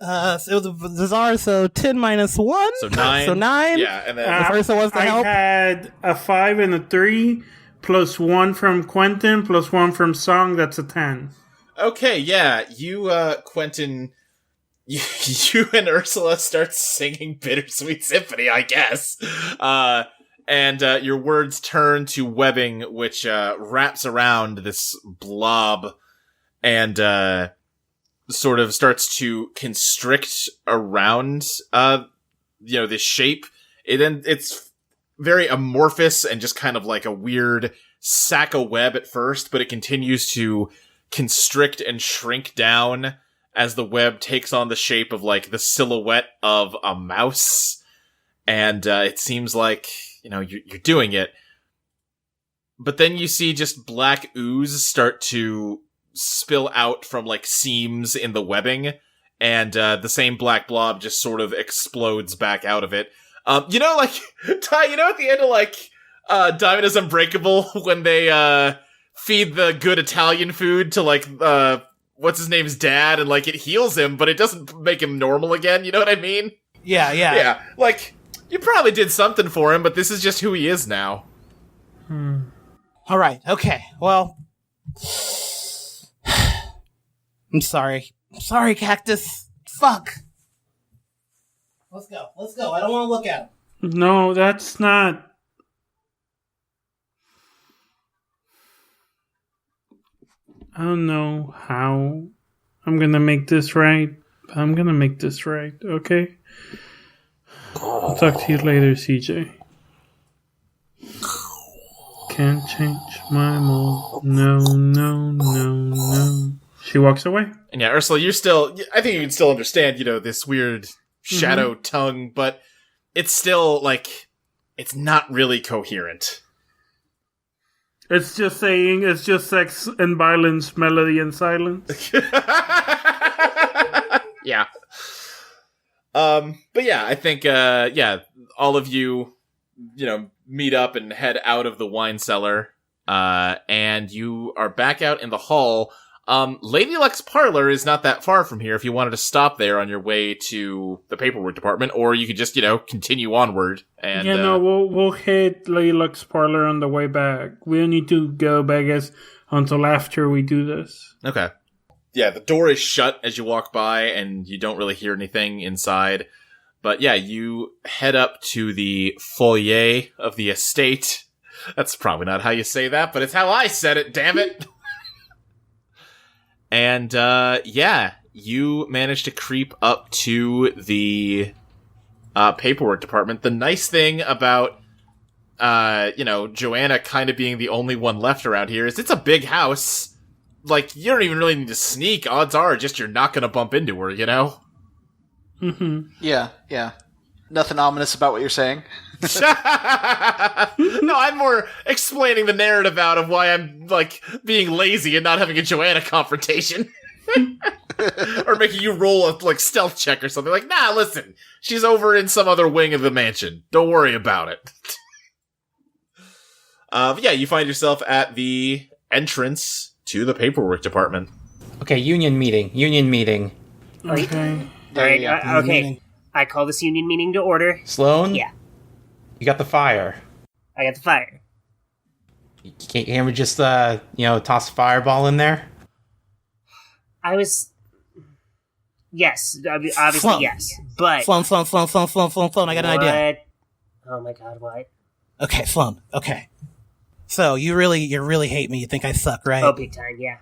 So it was Bizarre, so 10 minus 1. So 9. So 9. Yeah, and then... the first one was to help. I had a 5 and a 3, plus 1 from Quentin, plus 1 from Song, that's a 10. Okay, yeah, you, Quentin, you and Ursula start singing Bittersweet Symphony, I guess. And your words turn to webbing, which wraps around this blob and sort of starts to constrict around, this shape. It's very amorphous and just kind of like a weird sack of web at first, but it continues to constrict and shrink down as the web takes on the shape of like the silhouette of a mouse. And it seems like, you're doing it. But then you see just black ooze start to spill out from like seams in the webbing, and the same black blob just sort of explodes back out of it. Ty, at the end of like Diamond is Unbreakable, when they feed the good Italian food to like what's his name's dad, and like it heals him, but it doesn't make him normal again. You know what I mean? Yeah. Like you probably did something for him, but this is just who he is now. All right. Okay. Well, I'm sorry. Cactus. Fuck. Let's go. I don't want to look at him. No, that's not... I don't know how I'm gonna make this right. I'm gonna make this right, okay? I'll talk to you later, CJ. Can't change my mold. No. She walks away. And yeah, Ursula, I think you can still understand, this weird shadow tongue, but it's still, like, it's not really coherent. It's just sex and violence, melody and silence. Yeah. But yeah, I think, all of you, meet up and head out of the wine cellar, and you are back out in the hall. Lady Luck's parlor is not that far from here if you wanted to stop there on your way to the paperwork department, or you could just, continue onward. And we'll hit Lady Luck's parlor on the way back. We don't need to go back until after we do this. Okay. Yeah, the door is shut as you walk by, and you don't really hear anything inside. But yeah, you head up to the foyer of the estate. That's probably not how you say that, but it's how I said it, damn it! And, you manage to creep up to the paperwork department. The nice thing about, Joanna kind of being the only one left around here is it's a big house. Like, you don't even really need to sneak. Odds are just you're not going to bump into her, Mm-hmm. Yeah. Nothing ominous about what you're saying. No, I'm more explaining the narrative out of why I'm, like, being lazy and not having a Joanna confrontation. Or making you roll a, like, stealth check or something. Like, nah, listen, she's over in some other wing of the mansion. Don't worry about it. You find yourself at the entrance to the paperwork department. Okay, union meeting. Okay. Okay. I call this union meeting to order. Sloane? Yeah. You got the fire. I got the fire. Can't we just, toss a fireball in there? Yes, obviously Sloane. yes, but... Sloane, I got an idea. Oh my god, what? Okay, Sloane, okay. So, you really hate me, you think I suck, right? Oh, big time, yeah.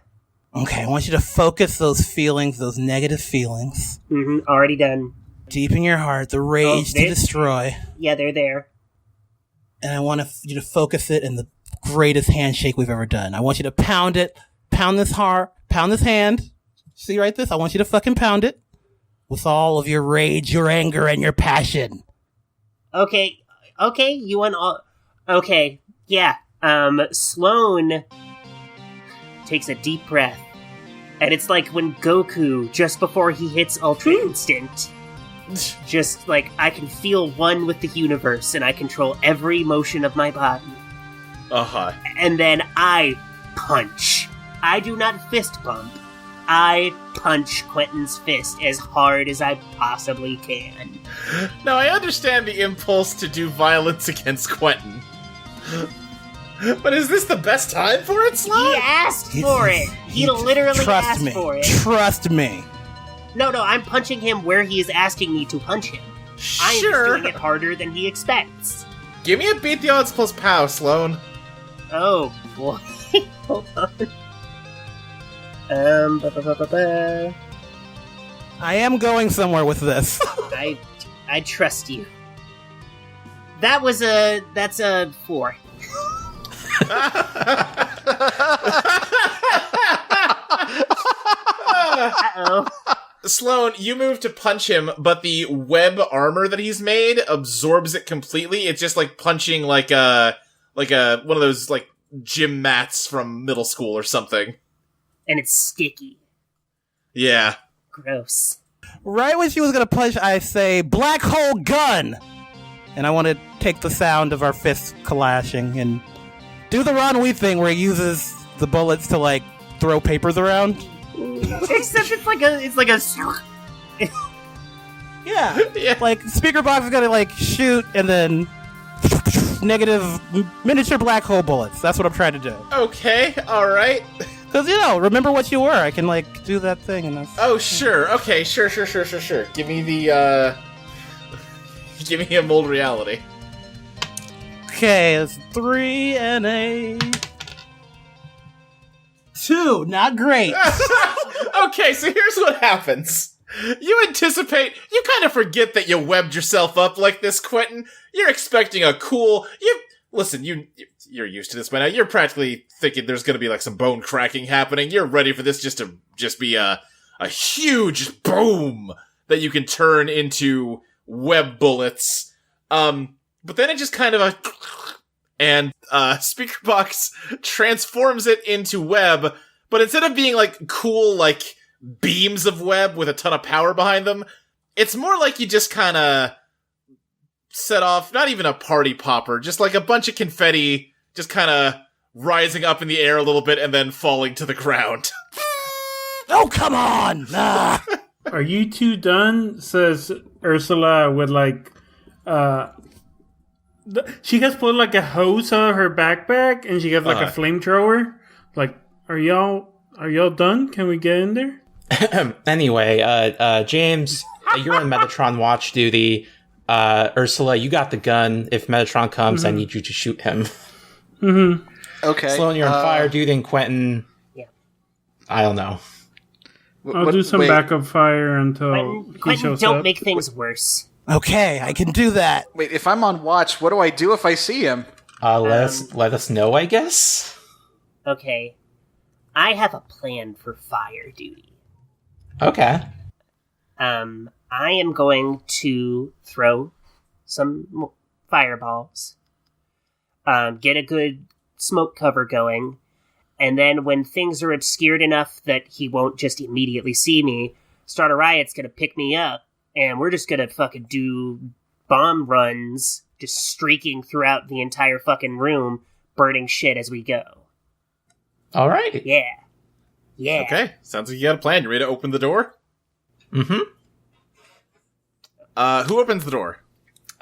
Okay, I want you to focus those feelings, those negative feelings. Mm-hmm, already done. Deep in your heart, the rage to destroy. Yeah, they're there. And I want you to focus it in the greatest handshake we've ever done. I want you to pound it, pound this hand. See right this? I want you to fucking pound it with all of your rage, your anger, and your passion. Okay, you want all... Okay, yeah. Sloane takes a deep breath, and it's like when Goku, just before he hits Ultra Instinct, just like, I can feel one with the universe, and I control every motion of my body. Uh-huh. And then I punch. I do not fist bump. I punch Quentin's fist as hard as I possibly can. Now, I understand the impulse to do violence against Quentin. But is this the best time for it, Sloane? He asked for it. He literally asked for it. Trust me. No, I'm punching him where he is asking me to punch him. I'm just doing it harder than he expects. Give me a beat the odds plus pow, Sloane. Oh, boy. Hold on. I am going somewhere with this. I trust you. That's a 4. Uh-oh. Sloane, you move to punch him, but the web armor that he's made absorbs it completely. It's just like punching like a one of those like gym mats from middle school or something. And it's sticky. Yeah. Gross. Right when she was gonna punch, I say, "Black hole gun!" And I want to take the sound of our fists clashing and do the Ron Wee thing where he uses the bullets to, like, throw papers around. Except it's like a... Yeah. Like, speaker box is gonna, like, shoot and then negative miniature black hole bullets. That's what I'm trying to do. Okay, alright. Because, remember what you were. I can, like, do that thing and that's... Oh, sure. Okay, sure. Give me the, Give me a mold reality. Okay, it's 3 and a... 2. Not great. Okay, so here's what happens. You kind of forget that you webbed yourself up like this, Quentin. You're expecting a cool... Listen, you're used to this by now. You're practically thinking there's going to be like some bone cracking happening. You're ready for this to be a huge boom that you can turn into web bullets. But then it just kind of and speaker box transforms it into web, but instead of being like cool like beams of web with a ton of power behind them, it's more like you just kind of set off not even a party popper, just like a bunch of confetti just kind of rising up in the air a little bit and then falling to the ground. Oh, come on! Are you two done? Says Ursula with like, she has put like a hose on her backpack and she has like a flamethrower. Like, are y'all done? Can we get in there? Anyway, James, you're on Metatron watch duty. Ursula, you got the gun. If Metatron comes, I need you to shoot him. Mm-hmm. Okay. Sloane, you're on fire duty, and Quentin... Yeah. I don't know. I'll do some backup fire until he shows don't up. make things worse. Okay, I can do that. Wait, if I'm on watch, what do I do if I see him? Let us know, I guess? Okay. I have a plan for fire duty. Okay. I am going to throw some fireballs, get a good smoke cover going, and then when things are obscured enough that he won't just immediately see me, Starter Riot's gonna pick me up, and we're just gonna fucking do bomb runs, just streaking throughout the entire fucking room, burning shit as we go. Alright. Yeah. Okay, sounds like you got a plan. You ready to open the door? Mm-hmm. Who opens the door?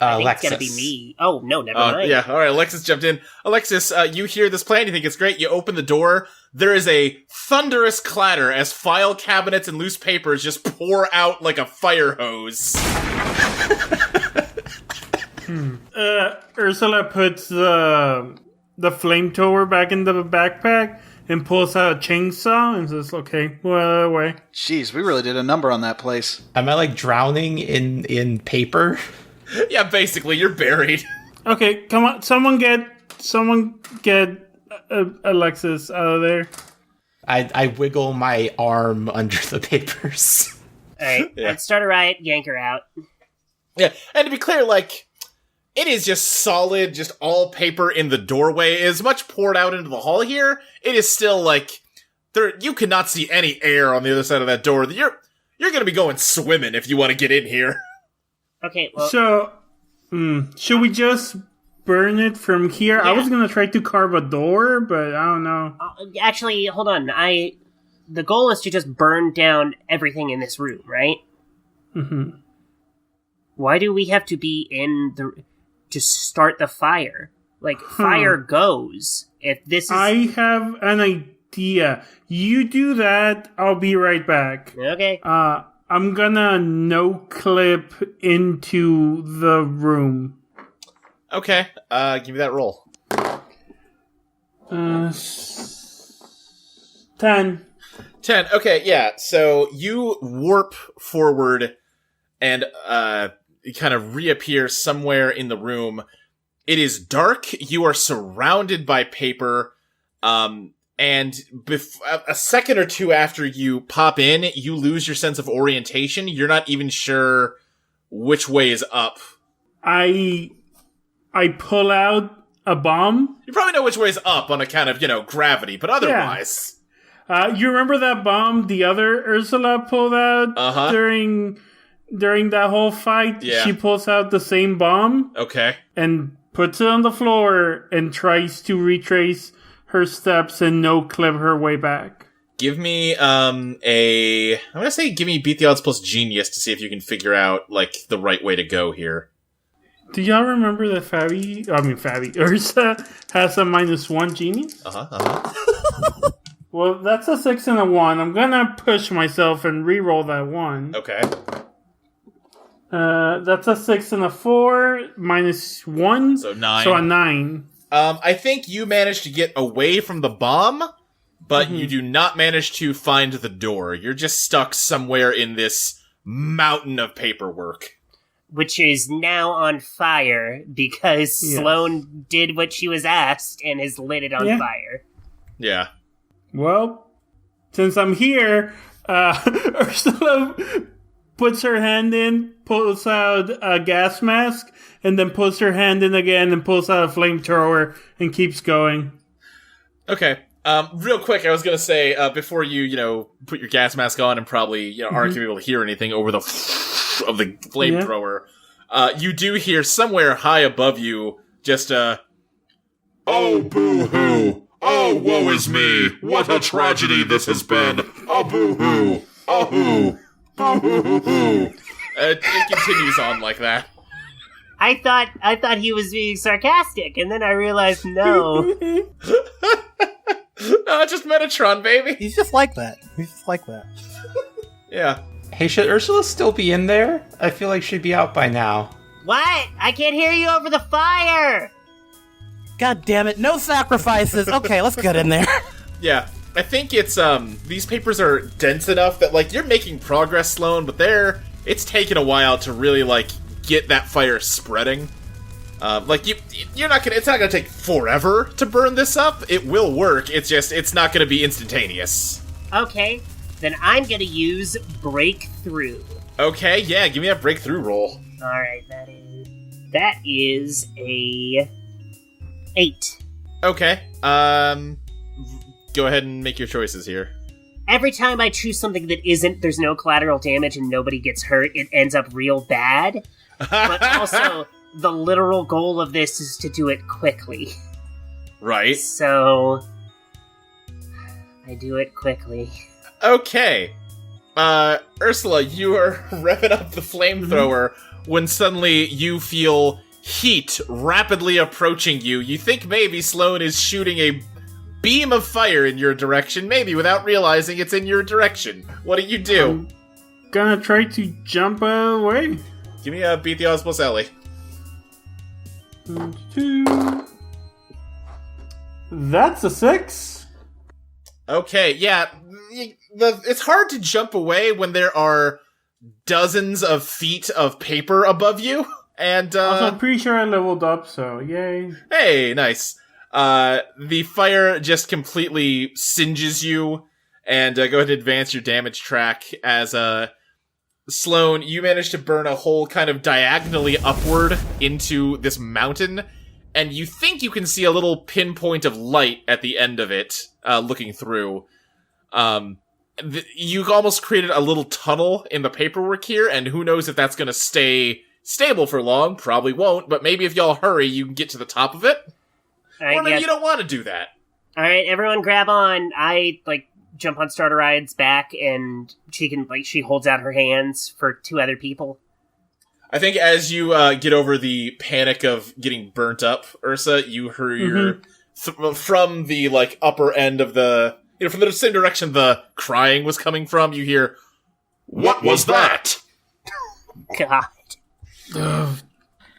I think Alexis. it's gonna be me. Oh, no, never mind. Yeah, alright, Alexis jumped in. Alexis, you hear this plan, you think it's great, you open the door, there is a thunderous clatter as file cabinets and loose papers just pour out like a fire hose. Ursula puts the flamethrower back in the backpack and pulls out a chainsaw and says, okay, well, away. Jeez, we really did a number on that place. Am I, like, drowning in paper? Yeah, basically, you're buried. Okay, come on, someone get Alexis out of there. I wiggle my arm under the papers. Alright, let's start a riot, yank her out. Yeah, and to be clear, like, it is just solid, just all paper in the doorway. It is much poured out into the hall here. It is still, like, you cannot see any air on the other side of that door. You're gonna be going swimming if you want to get in here. Okay, well... So, should we just burn it from here? Yeah. I was gonna try to carve a door, but I don't know. Actually, hold on. The goal is to just burn down everything in this room, right? Mm-hmm. Why do we have to be to start the fire? fire goes. If this is... I have an idea. You do that, I'll be right back. Okay. I'm gonna no-clip into the room. Okay, give me that roll. 10. 10. Okay, yeah. So you warp forward and kind of reappear somewhere in the room. It is dark. You are surrounded by paper. And a second or two after you pop in, you lose your sense of orientation. You're not even sure which way is up. I pull out a bomb. You probably know which way is up on account of, gravity, but otherwise... You remember that bomb the other Ursula pulled out during that whole fight? Yeah. She pulls out the same bomb. Okay. And puts it on the floor and tries to retrace her steps and no-clip her way back. Give me I'm gonna say give me beat the odds plus genius to see if you can figure out, the right way to go here. Do y'all remember that Ursa has a -1 genius? Well, that's a 6 and a 1. I'm gonna push myself and re-roll that 1. Okay. That's a 6 and a 4, -1. So 9. So a 9. I think you managed to get away from the bomb, but you do not manage to find the door. You're just stuck somewhere in this mountain of paperwork. Which is now on fire because Sloane did what she was asked and has lit it on fire. Yeah. Well, since I'm here, Ursula puts her hand in, pulls out a gas mask, and then puts her hand in again and pulls out a flamethrower and keeps going. Okay. Real quick, I was gonna say, before you, put your gas mask on and probably, aren't gonna be able to hear anything over the of the flamethrower, you do hear somewhere high above you just, Oh, boo-hoo! Oh, woe is me! What a tragedy this has been! Oh, boo-hoo! Oh, hoo! Boo-hoo-hoo-hoo! It continues on like that. I thought he was being sarcastic, and then I realized no. No, just Metatron, baby. He's just like that. Yeah. Hey, should Ursula still be in there? I feel like she'd be out by now. What? I can't hear you over the fire! God damn it, no sacrifices. Okay, let's get in there. Yeah. I think it's, these papers are dense enough that, you're making progress, Sloane, but it's taken a while to really, get that fire spreading. It's not gonna take forever to burn this up. It will work, it's not gonna be instantaneous. Okay, then I'm gonna use Breakthrough. Okay, yeah, give me that breakthrough roll. Alright, that is a 8. Okay, go ahead and make your choices here. Every time I choose something that there's no collateral damage and nobody gets hurt, it ends up real bad. But also, the literal goal of this is to do it quickly. Right. So, I do it quickly. Okay. Ursula, you are revving up the flamethrower when suddenly you feel heat rapidly approaching you. You think maybe Sloane is shooting a beam of fire in your direction, maybe without realizing it's in your direction. What do you do? I'm gonna try to jump away. Give me a beat the odds plus Ellie. 2. That's a 6. Okay, yeah. It's hard to jump away when there are dozens of feet of paper above you. And, also, I'm pretty sure I leveled up, so yay. Hey, nice. The fire just completely singes you, and go ahead and advance your damage track as, Sloane, you managed to burn a hole kind of diagonally upward into this mountain, and you think you can see a little pinpoint of light at the end of it, looking through. You almost created a little tunnel in the paperwork here, and who knows if that's gonna stay stable for long. Probably won't, but maybe if y'all hurry, you can get to the top of it. Or maybe you don't want to do that. Alright, everyone grab on. I, jump on Starter Ride's back, and she holds out her hands for 2 other people. I think as you get over the panic of getting burnt up, Ursa, you hear from the like upper end of the, from the same direction the crying was coming from. You hear, What was that? God.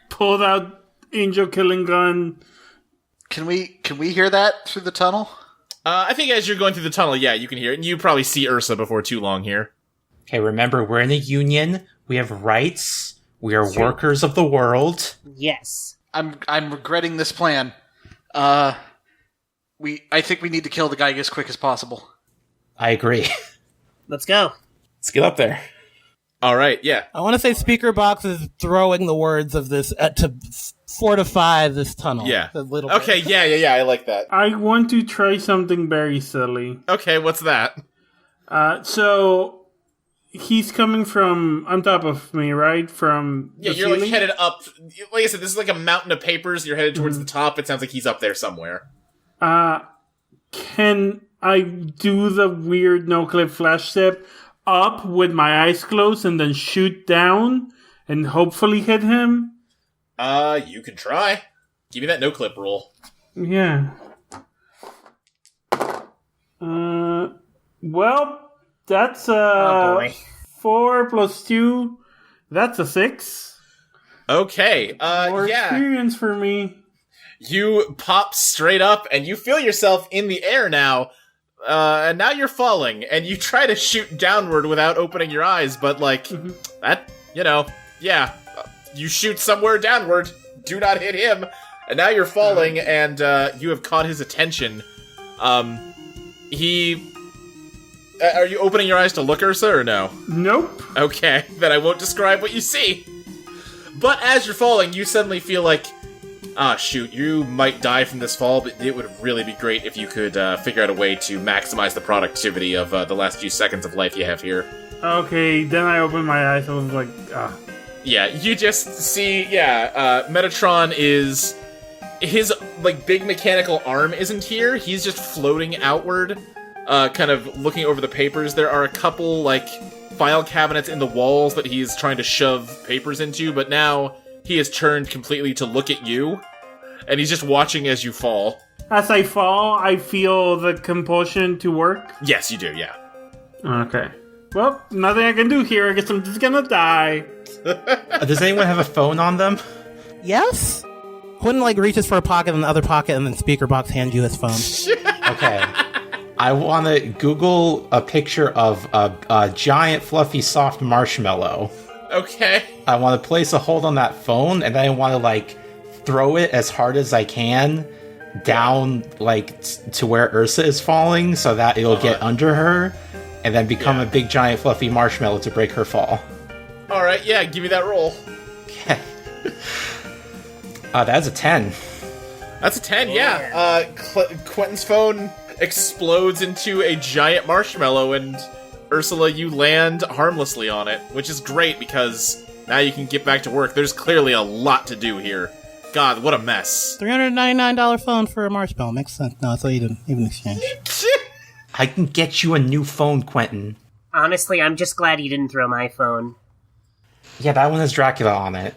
Pulled out angel killing gun. Can we hear that through the tunnel? I think as you're going through the tunnel, yeah, you can hear it, and you probably see Ursa before too long here. Okay, remember, we're in a union. We have rights. We are workers of the world. Yes. I'm regretting this plan. I think we need to kill the guy as quick as possible. I agree. Let's go. Let's get up there. All right, yeah. I want to say Speaker Box is throwing the words of this to fortify this tunnel. Yeah. A little bit. Okay, yeah, I like that. I want to try something very silly. Okay, what's that? So he's coming from on top of me, right? From Yeah, the you're ceiling? like headed up. Like I said, this is like a mountain of papers. You're headed towards the top. It sounds like he's up there somewhere. Can I do the weird no-clip flash step up with my eyes closed and then shoot down and hopefully hit him? You can try. Give me that no-clip roll. Yeah. Well, that's Oh boy. 4 plus 2. That's a 6. Okay, More yeah. experience for me. You pop straight up, and you feel yourself in the air now. And now you're falling, and you try to shoot downward without opening your eyes, but, like, that, yeah. You shoot somewhere downward, do not hit him, and now you're falling, and you have caught his attention. Are you opening your eyes to look, Ursa, or no? Nope. Okay, then I won't describe what you see. But as you're falling, you suddenly feel like, shoot, you might die from this fall, but it would really be great if you could figure out a way to maximize the productivity of the last few seconds of life you have here. Okay, then I opened my eyes. I was like, Yeah, you just see, Metatron is... His, like, big mechanical arm isn't here. He's just floating outward, kind of looking over the papers. There are a couple, like, file cabinets in the walls that he's trying to shove papers into, but now he has turned completely to look at you, and he's just watching as you fall. As I fall, I feel the compulsion to work. Yes, you do, yeah. Okay. Well, nothing I can do here. I guess I'm just gonna die. Does anyone have a phone on them? Yes? Quentin, like, reaches for a pocket and the other pocket, and then Speaker Box hands you his phone. Okay. I want to Google a picture of a giant, fluffy, soft marshmallow. Okay. I want to place a hold on that phone, and then I want to, like, throw it as hard as I can down, like, to where Ursa is falling, so that it'll get under her, and then become a big, giant, fluffy marshmallow to break her fall. Alright, yeah, give me that roll. Okay. That's a 10. That's a 10, yeah. Quentin's phone explodes into a giant marshmallow, and Ursula, you land harmlessly on it, which is great because now you can get back to work. There's clearly a lot to do here. God, what a mess. $399 phone for a marshmallow. Makes sense. No, that's all you didn't even exchange. I can get you a new phone, Quentin. Honestly, I'm just glad he didn't throw my phone. Yeah, that one has Dracula on it.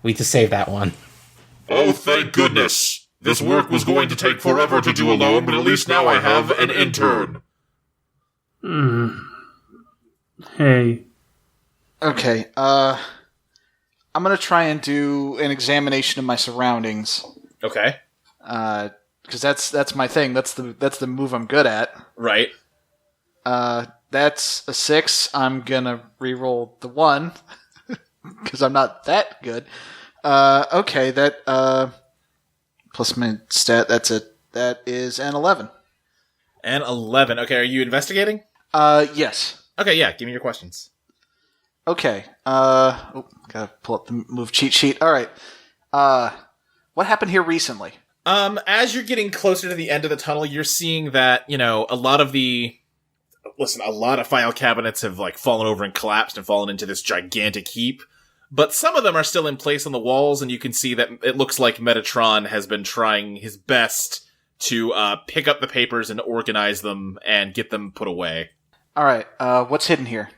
We need to save that one. Oh, thank goodness. This work was going to take forever to do alone, but at least now I have an intern. Hey. Okay, I'm gonna try and do an examination of my surroundings. Okay. Because that's my thing. That's the move I'm good at. Right. That's a 6. I'm gonna re-roll the 1 because I'm not that good. Okay, that plus my stat. That's it. That is an 11. And 11. Okay, are you investigating? Yes. Okay, yeah, give me your questions. Okay. Gotta pull up the move cheat sheet. All right. What happened here recently? As you're getting closer to the end of the tunnel, you're seeing that, a lot of file cabinets have, like, fallen over and collapsed and fallen into this gigantic heap. But some of them are still in place on the walls, and you can see that it looks like Metatron has been trying his best to pick up the papers and organize them and get them put away. All right. What's hidden here?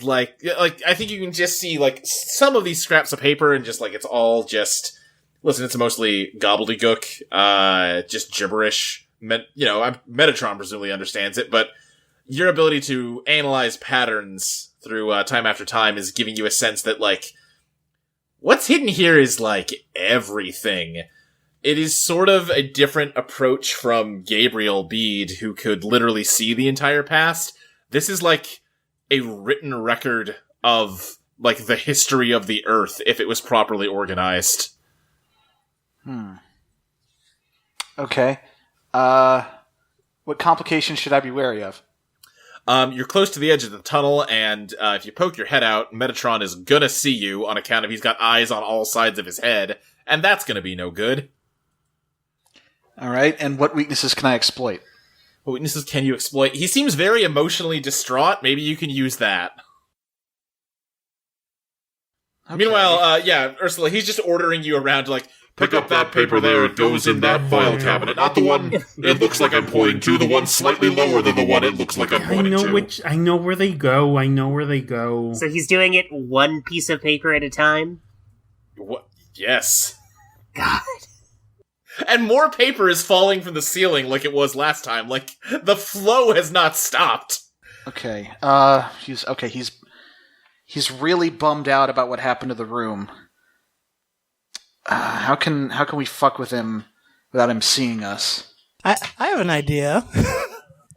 like I think you can just see like some of these scraps of paper and just like it's all just listen. It's mostly gobbledygook, just gibberish. Metatron presumably understands it, but your ability to analyze patterns through time after time is giving you a sense that like what's hidden here is like everything. It is sort of a different approach from Gabriel Bede, who could literally see the entire past. This is like a written record of like the history of the Earth if it was properly organized. Okay. What complications should I be wary of? You're close to the edge of the tunnel, and if you poke your head out, Metatron is gonna see you on account of he's got eyes on all sides of his head, and that's gonna be no good. All right, and what weaknesses can I exploit? What weaknesses can you exploit? He seems very emotionally distraught. Maybe you can use that. Okay. Meanwhile, Ursula, he's just ordering you around to, like, pick up that paper there. It goes in that file cabinet. Not the one it looks like I'm pointing to. The one slightly lower than the one it looks like I'm pointing to. I know where they go. So he's doing it one piece of paper at a time? What? Yes. God. And more paper is falling from the ceiling like it was last time. Like, the flow has not stopped. Okay. He's really bummed out about what happened to the room. How can we fuck with him without him seeing us? I have an idea.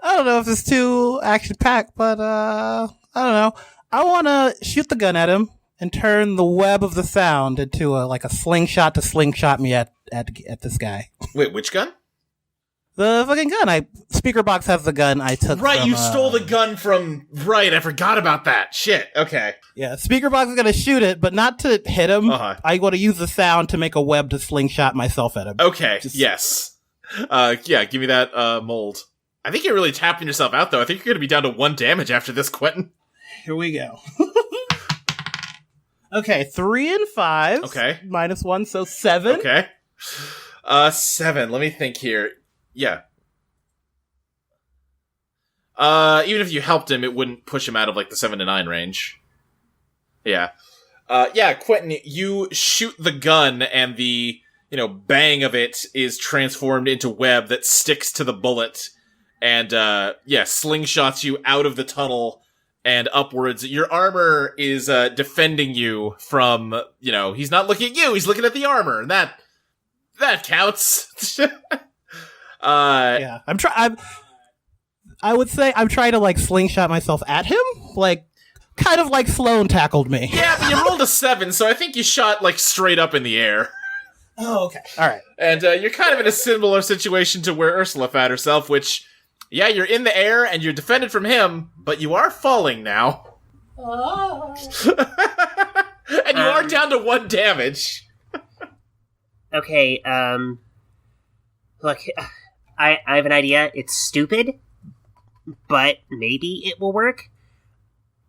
I don't know if it's too action-packed, but I don't know. I want to shoot the gun at him and turn the web of the sound into a slingshot to slingshot me at this guy. Wait, which gun? The fucking gun. Speaker box has the gun I took. Right, from, you stole the gun from. Right, I forgot about that. Shit. Okay. Yeah, speaker box is gonna shoot it, but not to hit him. I want to use the sound to make a web to slingshot myself at him. Okay. Yes. Give me that mold. I think you're really tapping yourself out, though. I think you're gonna be down to 1 damage after this, Quentin. Here we go. Okay, 3 and 5. Okay. -1, so 7. Okay. 7. Let me think here. Yeah. Even if you helped him, it wouldn't push him out of, like, the 7 to 9 range. Yeah. Quentin, you shoot the gun, and the, bang of it is transformed into web that sticks to the bullet, and, slingshots you out of the tunnel and upwards. Your armor is, defending you from, he's not looking at you, he's looking at the armor, and that counts. I would say I'm trying to, slingshot myself at him, kind of like Sloane tackled me. Yeah, but you rolled a 7, so I think you shot, straight up in the air. Oh, okay. Alright. And, you're kind of in a similar situation to where Ursula found herself, which, you're in the air, and you're defended from him, but you are falling now. Oh. And you are down to 1 damage. Okay, look, I have an idea. It's stupid, but maybe it will work.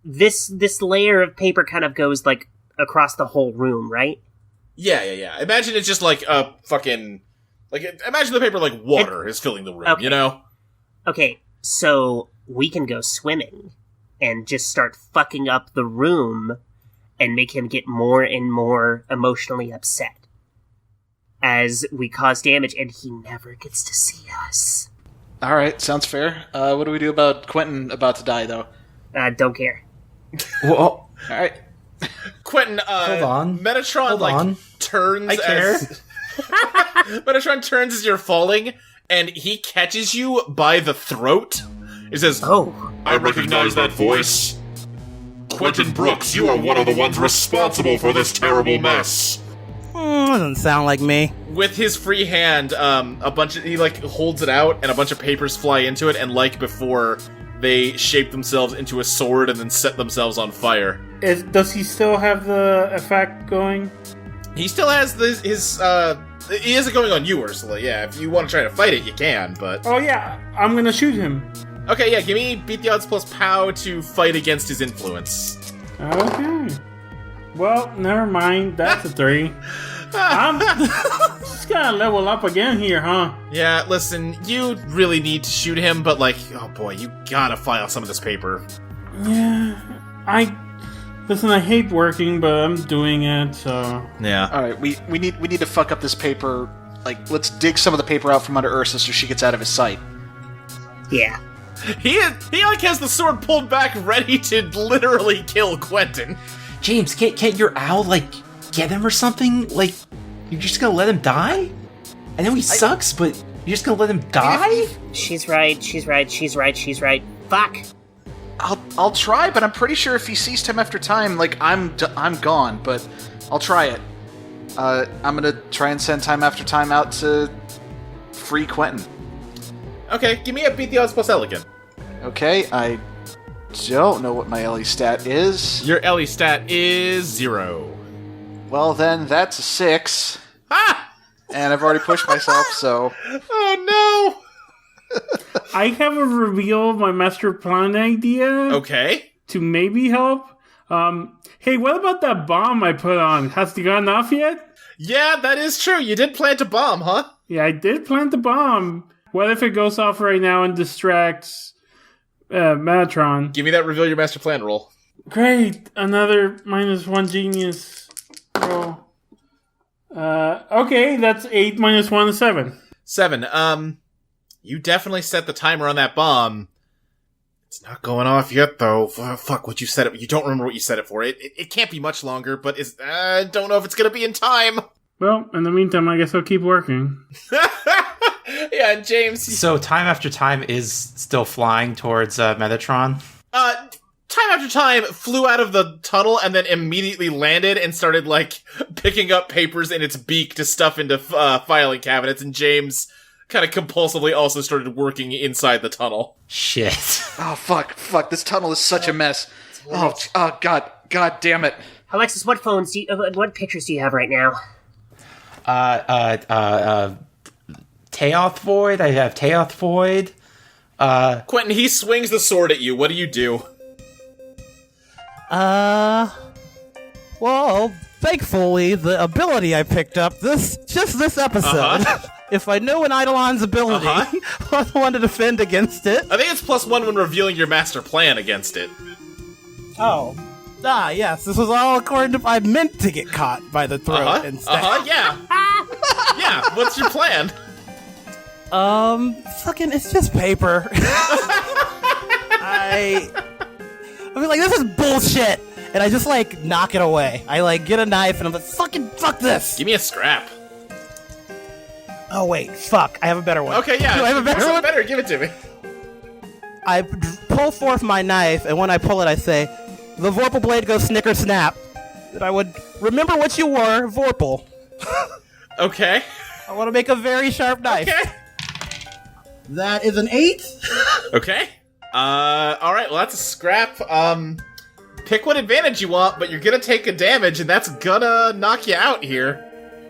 This layer of paper kind of goes, across the whole room, right? Yeah. Imagine it's just a fucking... imagine the paper water is filling the room, okay. Okay, so we can go swimming and just start fucking up the room and make him get more and more emotionally upset as we cause damage, and he never gets to see us. All right, sounds fair. What do we do about Quentin about to die, though? Don't care. Well, all right. Quentin, hold on. Metatron, turns I care. Metatron turns as you're falling, and he catches you by the throat. He says, "Oh, I recognize that voice. Quentin Brooks, you are one of the ones responsible for this terrible mess." Doesn't sound like me. With his free hand, he holds it out, and a bunch of papers fly into it, and like before, they shape themselves into a sword and then set themselves on fire. Does he still have the effect going? He still has he has it going on you, Ursula. Yeah, if you want to try to fight it, you can, but... Oh yeah, I'm gonna shoot him. Okay, yeah, give me beat the odds plus POW to fight against his influence. Okay. Well, never mind. That's a 3. I'm just gonna level up again here, huh? Yeah, listen, you really need to shoot him, but oh boy, you gotta file some of this paper. Yeah. Listen, I hate working, but I'm doing it, so... Yeah. Alright, we need to fuck up this paper. Like, let's dig some of the paper out from under Ursa so she gets out of his sight. Yeah. He like has the sword pulled back, ready to literally kill Quentin. James, can't your owl, like, get him or something? Like, you're just gonna let him die? I know he sucks, but you're just gonna let him die? She's right. Fuck. I'll try, but I'm pretty sure if he sees time after time, like, I'm gone, but I'll try it. I'm gonna try and send time after time out to free Quentin. Okay, give me a beat the odds plus L again. Okay, I don't know what my Ellie stat is. Your Ellie stat is 0. Well, then, that's a 6. Ah! And I've already pushed myself, so... Oh, no! I have a reveal of my master plan idea. Okay. To maybe help. Hey, what about that bomb I put on? Has it gone off yet? Yeah, that is true. You did plant a bomb, huh? Yeah, I did plant the bomb. What if it goes off right now and distracts Metatron? Give me that reveal your master plan roll. Great. Another -1 genius roll. Okay, that's 8 minus 1 is 7. 7. You definitely set the timer on that bomb. It's not going off yet, though. Fuck what you set it. You don't remember what you set it for. It can't be much longer, but I don't know if it's gonna be in time. Well, in the meantime, I guess I'll keep working. Yeah, James. So time after time is still flying towards Metatron? Time after time flew out of the tunnel and then immediately landed and started, like, picking up papers in its beak to stuff into filing cabinets, and James kind of compulsively also started working inside the tunnel. Shit. Oh, fuck, this tunnel is such a mess. Oh, god damn it. Alexis, what pictures do you have right now? Teoth Void. I have Teoth Void. Quentin, he swings the sword at you. What do you do? Well, thankfully, the ability I picked up this episode. If I know an Eidolon's ability, I want to defend against it. I think it's +1 when revealing your master plan against it. Oh. Yes, this was all according to... I meant to get caught by the throat instead. Yeah. Yeah, what's your plan? Fucking, it's just paper. I mean, like, this is bullshit! And I just, like, knock it away. I, like, get a knife and I'm like, fuck this! Give me a scrap. Oh, wait, fuck. I have a better one. Okay, yeah. Do I have a better one? Better, give it to me. I pull forth my knife, and when I pull it, I say, the Vorpal blade goes snicker snap. That I would remember what you were, Vorpal. Okay. I want to make a very sharp knife. Okay. That is an 8. Okay. Alright, well, that's a scrap. Pick what advantage you want, but you're gonna take a damage, and that's gonna knock you out here.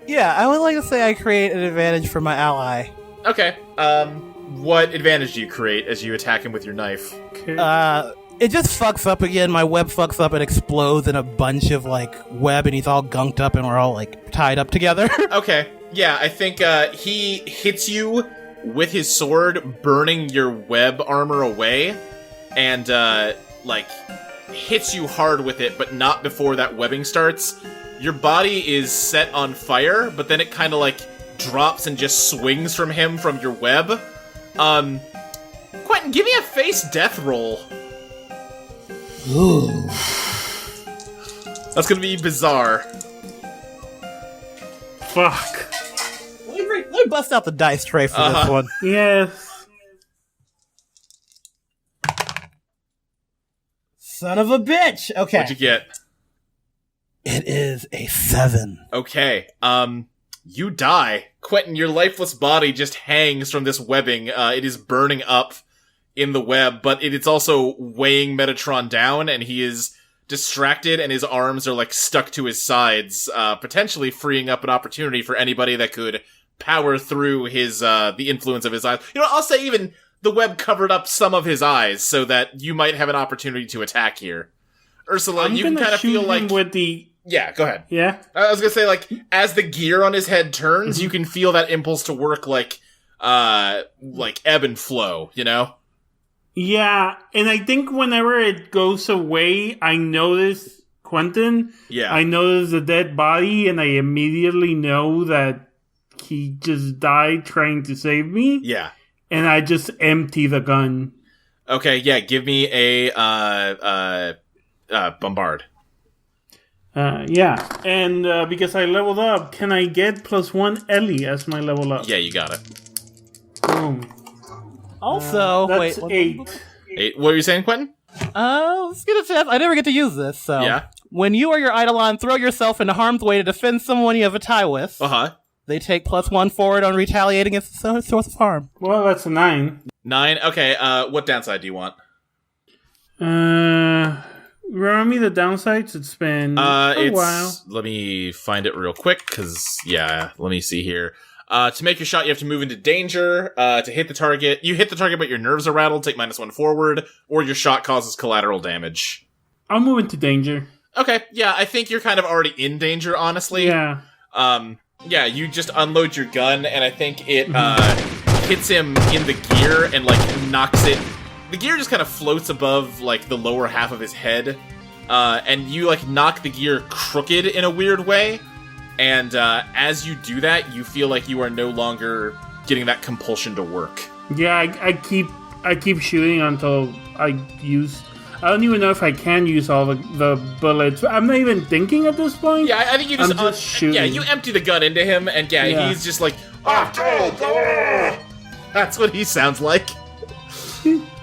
Yeah, I would like to say I create an advantage for my ally. Okay. What advantage do you create as you attack him with your knife? Okay. It just fucks up again. My web fucks up and explodes in a bunch of, like, web, and he's all gunked up, and we're all, like, tied up together. Okay. Yeah, I think, he hits you with his sword, burning your web armor away, and, like, hits you hard with it, but not before that webbing starts. Your body is set on fire, but then it kind of, like, drops and just swings from him from your web. Quentin, give me a face death roll. Ooh. That's gonna be bizarre. Fuck. Let me bust out the dice tray for this one. Yes. Son of a bitch! Okay. What'd you get? It is a 7. Okay, you die. Quentin, your lifeless body just hangs from this webbing. It is burning up in the web, but it's also weighing Metatron down, and he is distracted, and his arms are, like, stuck to his sides, potentially freeing up an opportunity for anybody that could power through his, the influence of his eyes. You know, I'll say even the web covered up some of his eyes, so that you might have an opportunity to attack here. Ursula, you can kind of feel like... with the... Yeah, go ahead. Yeah? I was gonna say, like, as the gear on his head turns, you can feel that impulse to work, like ebb and flow, you know? Yeah, and I think whenever it goes away, I notice Quentin. Yeah. I notice the dead body, and I immediately know that he just died trying to save me. Yeah. And I just empty the gun. Okay, yeah, give me a bombard. Yeah, and because I leveled up, can I get +1 Ellie as my level up? Yeah, you got it. Boom. Also, That's wait. 8. What were you saying, Quentin? Let's get a chance. I never get to use this, so. Yeah. When you or your Eidolon throw yourself into harm's way to defend someone you have a tie with, they take +1 forward on retaliating against the source of harm. Well, that's a 9. 9? Okay, what downside do you want? Remind me the downsides. It's been a while. Let me find it real quick, because, yeah, let me see here. To make your shot, you have to move into danger. To hit the target, you hit the target, but your nerves are rattled, take -1 forward, or your shot causes collateral damage. I'll move into danger. Okay, yeah, I think you're kind of already in danger, honestly. Yeah. Yeah, you just unload your gun, and I think it, hits him in the gear and, like, knocks it. The gear just kind of floats above, like, the lower half of his head, and you, like, knock the gear crooked in a weird way. And as you do that, you feel like you are no longer getting that compulsion to work. Yeah, I keep shooting until I don't even know if I can use all the bullets. I'm not even thinking at this point. Yeah, I think you just, shooting. Yeah, you empty the gun into him, and he's just like, oh, that's what he sounds like.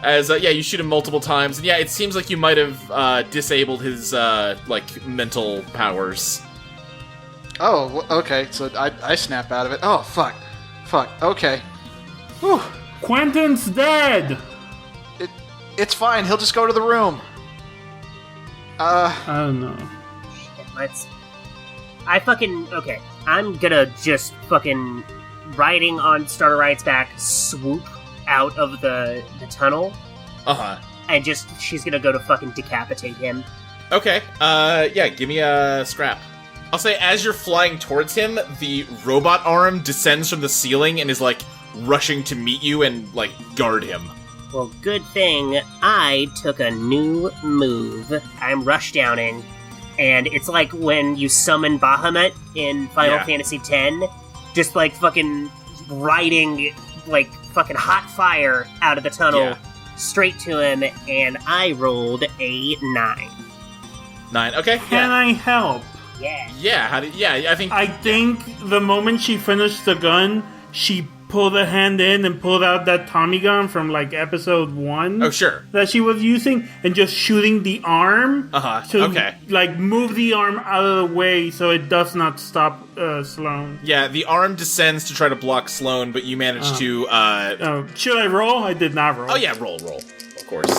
As you shoot him multiple times, and yeah, it seems like you might have disabled his mental powers. Oh, okay, so I snap out of it. Oh, fuck, okay. Whew. Quentin's dead! It's fine, he'll just go to the room. I don't know. Okay, I'm gonna just fucking, riding on Starter Riot's back, swoop out of the tunnel. And she's gonna go to fucking decapitate him. Okay, give me a scrap. I'll say, as you're flying towards him, the robot arm descends from the ceiling and is, like, rushing to meet you and, like, guard him. Well, good thing I took a new move. I'm rushdowning, and it's like when you summon Bahamut in Final Fantasy X, just, like, fucking riding, like, fucking hot fire out of the tunnel straight to him, and I rolled a 9. 9, okay. Can I help? Yeah. I think the moment she finished the gun, she pulled a hand in and pulled out that Tommy gun from, like, episode 1. Oh, sure. That she was using, and just shooting the arm. Okay. Like, move the arm out of the way so it does not stop Sloane. Yeah, the arm descends to try to block Sloane, but you manage to, should I roll? I did not roll. Oh, yeah, roll, of course.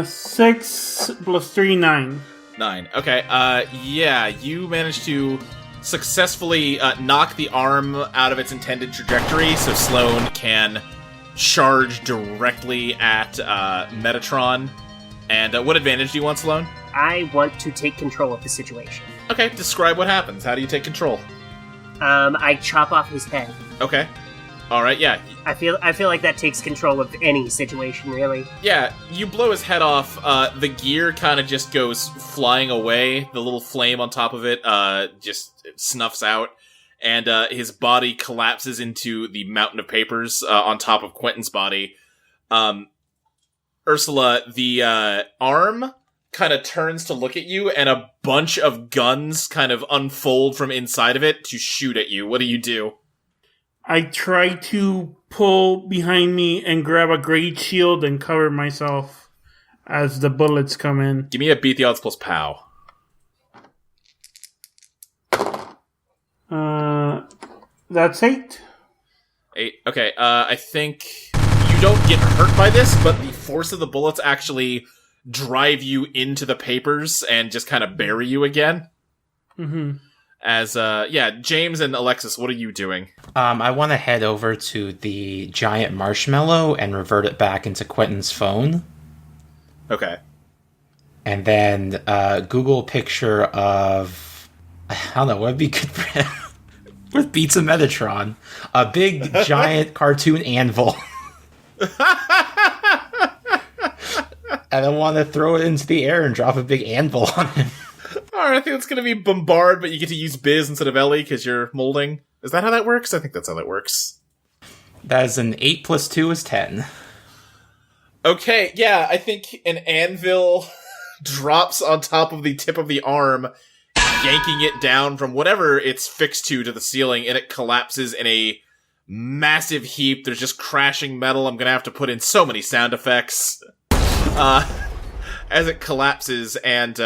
6 plus 3, 9. 9. Okay, you managed to successfully knock the arm out of its intended trajectory, so Sloane can charge directly at Metatron. And what advantage do you want, Sloane? I want to take control of the situation. Okay, describe what happens. How do you take control? I chop off his head. Okay. Alright, yeah. I feel like that takes control of any situation, really. Yeah, you blow his head off, the gear kind of just goes flying away, the little flame on top of it just snuffs out, and his body collapses into the mountain of papers on top of Quentin's body. Ursula, the arm kind of turns to look at you, and a bunch of guns kind of unfold from inside of it to shoot at you. What do you do? I try to pull behind me and grab a great shield and cover myself as the bullets come in. Give me a beat the odds plus POW. That's 8. 8. Okay, I think you don't get hurt by this, but the force of the bullets actually drive you into the papers and just kind of bury you again. Mm-hmm. As, James and Alexis, what are you doing? I want to head over to the giant marshmallow and revert it back into Quentin's phone. Okay. And then Google a picture of, I don't know, what would be good for him? With Beats of Metatron. A big, giant cartoon anvil. I don't want to throw it into the air and drop a big anvil on it. Alright, I think it's gonna be Bombard, but you get to use Biz instead of Ellie because you're molding. Is that how that works? I think that's how that works. That is an 8 plus 2 is 10. Okay, yeah, I think an anvil drops on top of the tip of the arm, yanking it down from whatever it's fixed to the ceiling, and it collapses in a massive heap. There's just crashing metal. I'm gonna have to put in so many sound effects as it collapses, and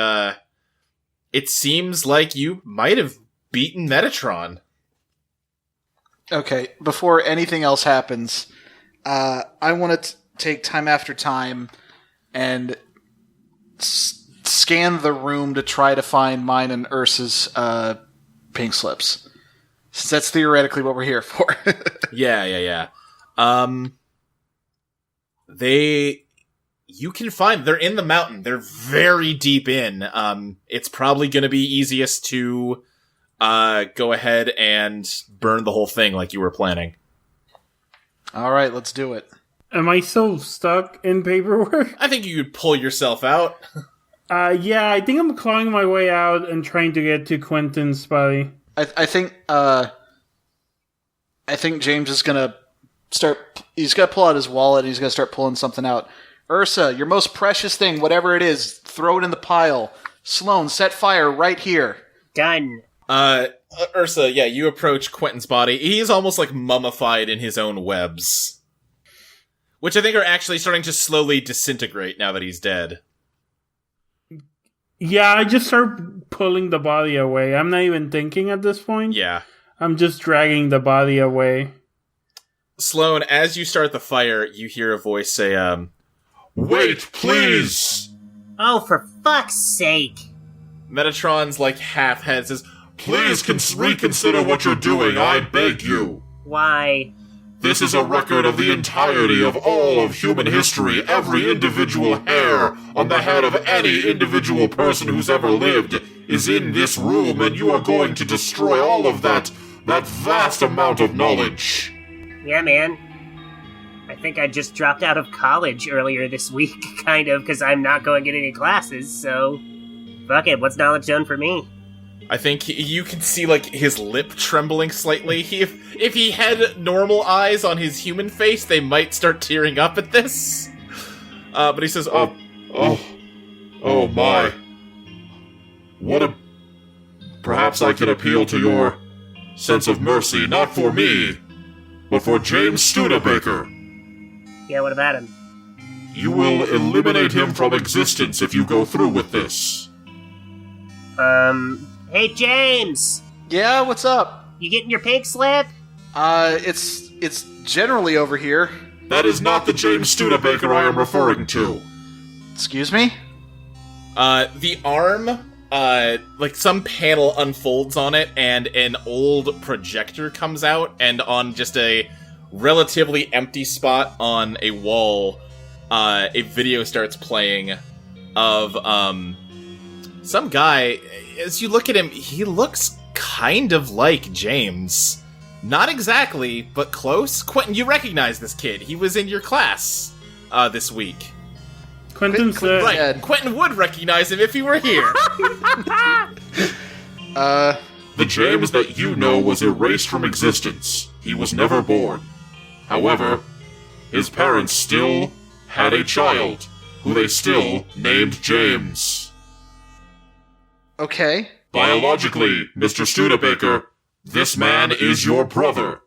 it seems like you might have beaten Metatron. Okay, before anything else happens, I want to take time after time and scan the room to try to find mine and Ursa's pink slips. Since that's theoretically what we're here for. Yeah. You can find, they're in the mountain. They're very deep in. It's probably going to be easiest to go ahead and burn the whole thing like you were planning. All right, let's do it. Am I so stuck in paperwork? I think you could pull yourself out. Yeah, I think I'm clawing my way out and trying to get to Quentin's body. I think James is gonna start. He's gonna pull out his wallet. And he's gonna start pulling something out. Ursa, your most precious thing, whatever it is, throw it in the pile. Sloane, set fire right here. Done. Ursa, yeah, you approach Quentin's body. He's almost like mummified in his own webs, which I think are actually starting to slowly disintegrate now that he's dead. Yeah, I just start pulling the body away. I'm not even thinking at this point. Yeah. I'm just dragging the body away. Sloane, as you start the fire, you hear a voice say, Wait, please! Oh, for fuck's sake. Metatron's like half head says, Please reconsider what you're doing, I beg you. Why? This is a record of the entirety of all of human history, every individual hair on the head of any individual person who's ever lived is in this room, and you are going to destroy all of that vast amount of knowledge. Yeah, man. I think I just dropped out of college earlier this week, kind of, because I'm not going to get any classes, so fuck it, what's knowledge done for me? I think you can see, like, his lip trembling slightly. If he had normal eyes on his human face, they might start tearing up at this. But he says, Oh my. Perhaps I can appeal to your sense of mercy, not for me, but for James Studebaker. Yeah, what about him? You will eliminate him from existence if you go through with this. Hey, James! Yeah, what's up? You getting your pink slip? It's generally over here. That is not the James Studebaker I am referring to. Excuse me? The arm, like some panel unfolds on it, and an old projector comes out, and on just a relatively empty spot on a wall, a video starts playing of, some guy. As you look at him, he looks kind of like James. Not exactly, but close. Quentin, you recognize this kid. He was in your class, this week. Quentin said... Right, Quentin would recognize him if he were here. The James that you know was erased from existence. He was never born. However, his parents still had a child, who they still named James. Okay. Biologically, Mr. Studebaker, this man is your brother.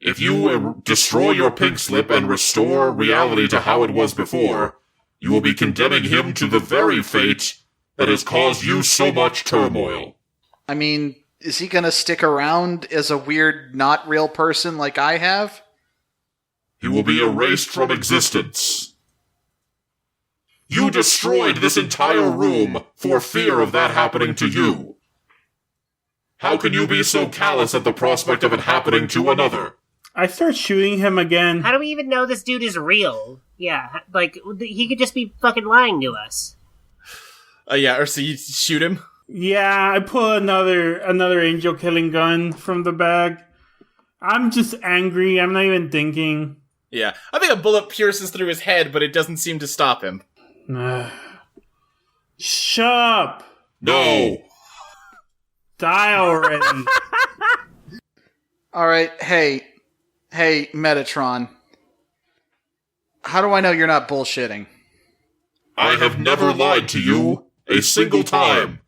If you destroy your pink slip and restore reality to how it was before, you will be condemning him to the very fate that has caused you so much turmoil. I mean, is he gonna stick around as a weird, not real person like I have? He will be erased from existence. You destroyed this entire room for fear of that happening to you. How can you be so callous at the prospect of it happening to another? I start shooting him again. How do we even know this dude is real? Yeah, like, he could just be fucking lying to us. Yeah, or so you shoot him? Yeah, I pull another angel killing gun from the bag. I'm just angry. I'm not even thinking. Yeah, I think a bullet pierces through his head, but it doesn't seem to stop him. Shut up! No! Die already! Alright, hey, Metatron. How do I know you're not bullshitting? I have never lied to you a single time.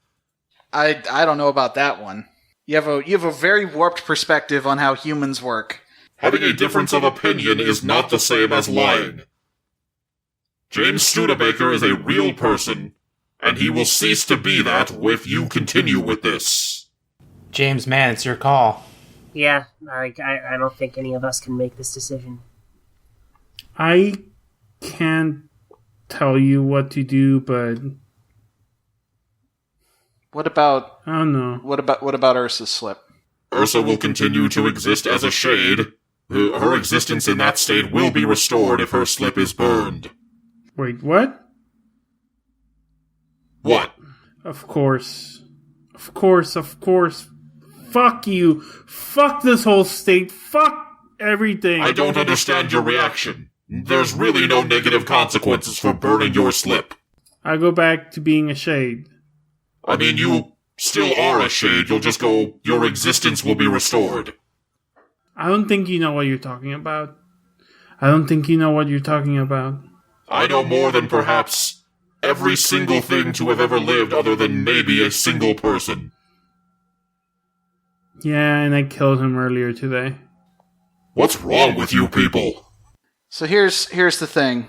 I don't know about that one. You have a very warped perspective on how humans work. Having a difference of opinion is not the same as lying. James Studebaker is a real person, and he will cease to be that if you continue with this. James, man, it's your call. Yeah, I don't think any of us can make this decision. I can't tell you what to do, but What about I don't know. what about Ursa's slip? Ursa will continue to exist as a shade. Her existence in that state will be restored if her slip is burned. Wait, what? What? Of course. Fuck you. Fuck this whole state. Fuck everything. I don't understand your reaction. There's really no negative consequences for burning your slip. I go back to being a shade. I mean, you still are a shade. You'll just go, your existence will be restored. I don't think you know what you're talking about. I know more than perhaps every single thing to have ever lived other than maybe a single person. Yeah, and I killed him earlier today. What's wrong with you people? So here's the thing.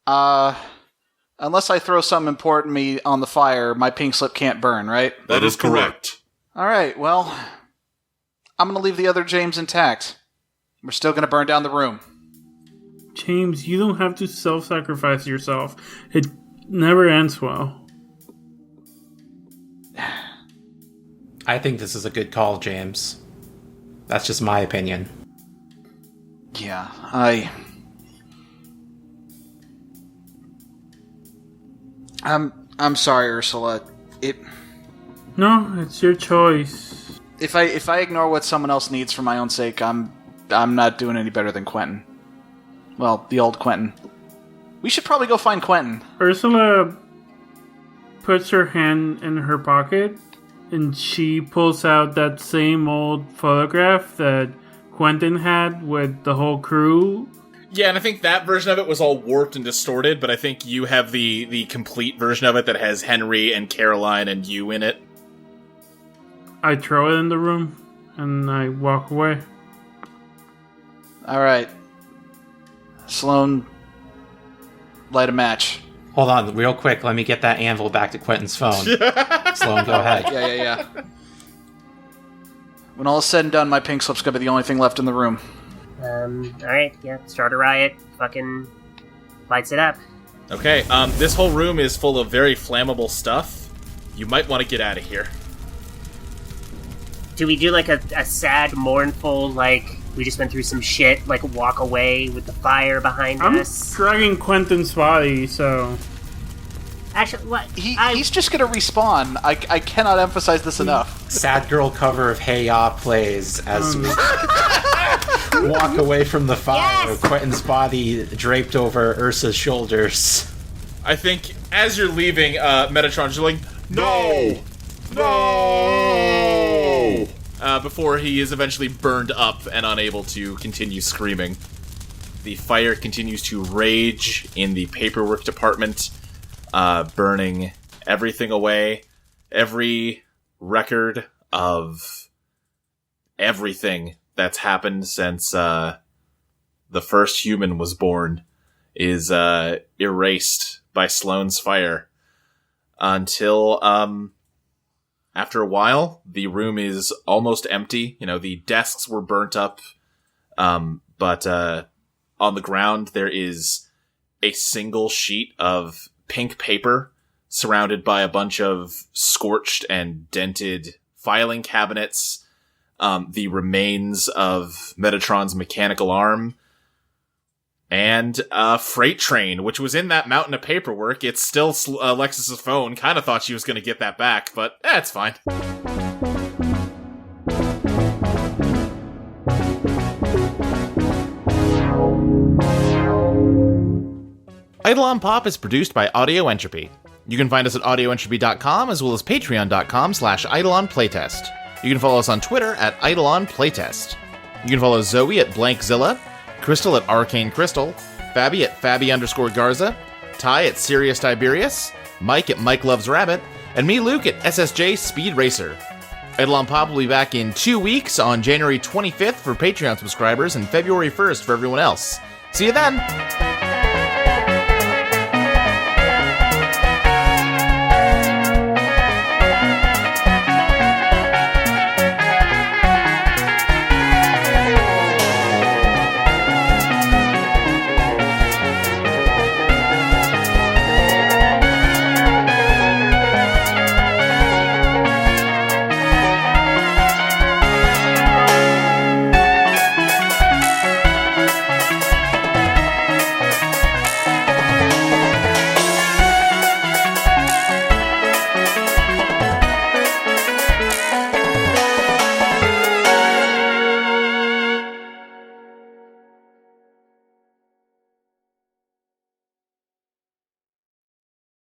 Unless I throw something important to me on the fire, my pink slip can't burn, right? That is correct. Alright, well, I'm gonna leave the other James intact. We're still gonna burn down the room. James, you don't have to self-sacrifice yourself. It never ends well. I think this is a good call, James. That's just my opinion. Yeah, I'm sorry, Ursula. No, it's your choice. If I ignore what someone else needs for my own sake, I'm not doing any better than Quentin. Well, the old Quentin. We should probably go find Quentin. Ursula puts her hand in her pocket and she pulls out that same old photograph that Quentin had with the whole crew. Yeah, and I think that version of it was all warped and distorted, but I think you have the complete version of it that has Henry and Caroline and you in it. I throw it in the room and I walk away. Alright. Sloane, light a match. Hold on, real quick, let me get that anvil back to Quentin's phone. Sloane, go ahead. Yeah. When all is said and done, my pink slip's gonna be the only thing left in the room. Alright, yeah, start a riot, fucking lights it up. Okay, this whole room is full of very flammable stuff. You might want to get out of here. Do we do like a sad, mournful, like, we just went through some shit, like walk away with the fire behind us? I'm dragging Quentin's body, so... Actually, what? He's just gonna respawn. I cannot emphasize this enough. Sad girl cover of Hey Ya plays as we walk away from the fire with Quentin's body draped over Ursa's shoulders. I think as you're leaving, Metatron's like, No! No! Before he is eventually burned up and unable to continue screaming. The fire continues to rage in the paperwork department, burning everything away. Every record of everything that's happened since the first human was born is erased by Sloane's fire. Until, after a while, the room is almost empty. You know, the desks were burnt up, but on the ground there is a single sheet of pink paper surrounded by a bunch of scorched and dented filing cabinets, the remains of Metatron's mechanical arm, and a freight train, which was in that mountain of paperwork. It's still Alexis's phone. Kind of thought she was going to get that back, but it's fine. Eidolon Pop is produced by Audio Entropy. You can find us at audioentropy.com as well as patreon.com/EidolonPlaytest. You can follow us on Twitter at EidolonPlaytest. You can follow Zoe at BlankZilla, Crystal at Arcane Crystal, Fabby at Fabby_Garza, Ty at Sirius Tyberius, Mike at Mike Loves Rabbit, and me, Luke, at SSJ Speed Racer. Eidolon Pop will be back in 2 weeks on January 25th for Patreon subscribers and February 1st for everyone else. See you then!